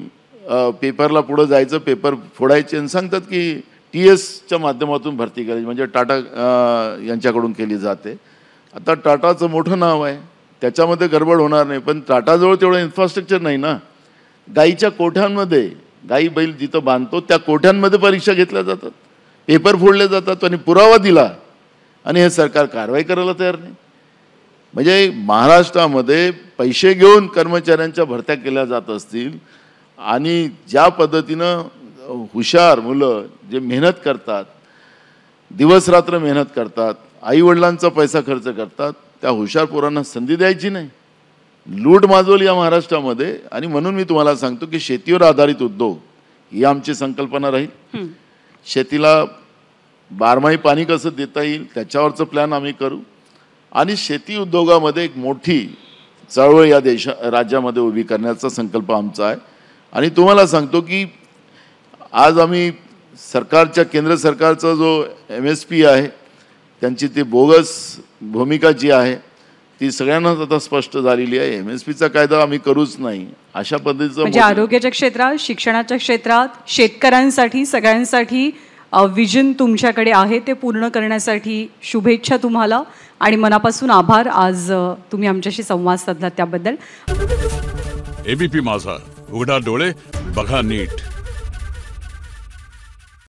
पेपरला पुढं जायचं, पेपर फोडायचे आणि सांगतात की TSच्या माध्यमातून भरती करायची, म्हणजे टाटा यांच्याकडून केली जाते. आता टाटाचं मोठं नाव आहे, त्याच्यामध्ये गडबड होणार नाही, पण टाटाजवळ तेवढं इन्फ्रास्ट्रक्चर नाही ना. गाईच्या कोठ्यांमध्ये, गाई बैल जिथं बांधतो त्या कोठ्यांमध्ये परीक्षा घेतल्या जातात, पेपर फोडले जातात आणि पुरावा दिला आणि हे सरकार कारवाई करायला तयार नाही. म्हणजे महाराष्ट्रामध्ये पैसे घेऊन कर्मचाऱ्यांच्या भरत्या केल्या जात असतील आणि ज्या पद्धतीनं हुशार मुलं जे मेहनत करतात, दिवसरात्र मेहनत करतात, आईवडिलांचा पैसा खर्च करतात, त्या हुशार पोरांना संधी द्यायची नाही. लूट माजवली या महाराष्ट्रामध्ये. आणि म्हणून मी तुम्हाला सांगतो की शेतीवर आधारित उद्योग ही आमची संकल्पना राहील. शेतीला बारमाही पाणी कसं देता येईल त्याच्यावरचं प्लॅन आम्ही करू आणि शेती उद्योगामध्ये एक मोठी चळवळ या राज्यामध्ये उभी करण्याचा संकल्प आमचा आहे. आणि तुम्हाला सांगतो की आज आम्ही सरकारच्या, केंद्र सरकारचा जो MSP आहे त्यांची ती बोगस भूमिका जी आहे ती सगळ्यांनाच आता स्पष्ट झालेली आहे. MSPचा कायदा आम्ही करूच नाही अशा पद्धतीचं. म्हणजे आरोग्याच्या क्षेत्रात, शिक्षणाच्या क्षेत्रात, शेतकऱ्यांसाठी, सगळ्यांसाठी विजन तुमच्याकडे आहे. ते पूर्ण करण्यासाठी शुभेच्छा तुम्हाला आणि मनापासून आभार. आज तुम्ही आमच्याशी संवाद साधला त्याबद्दल. ABP माझा, उघडा डोळे बघा नीट.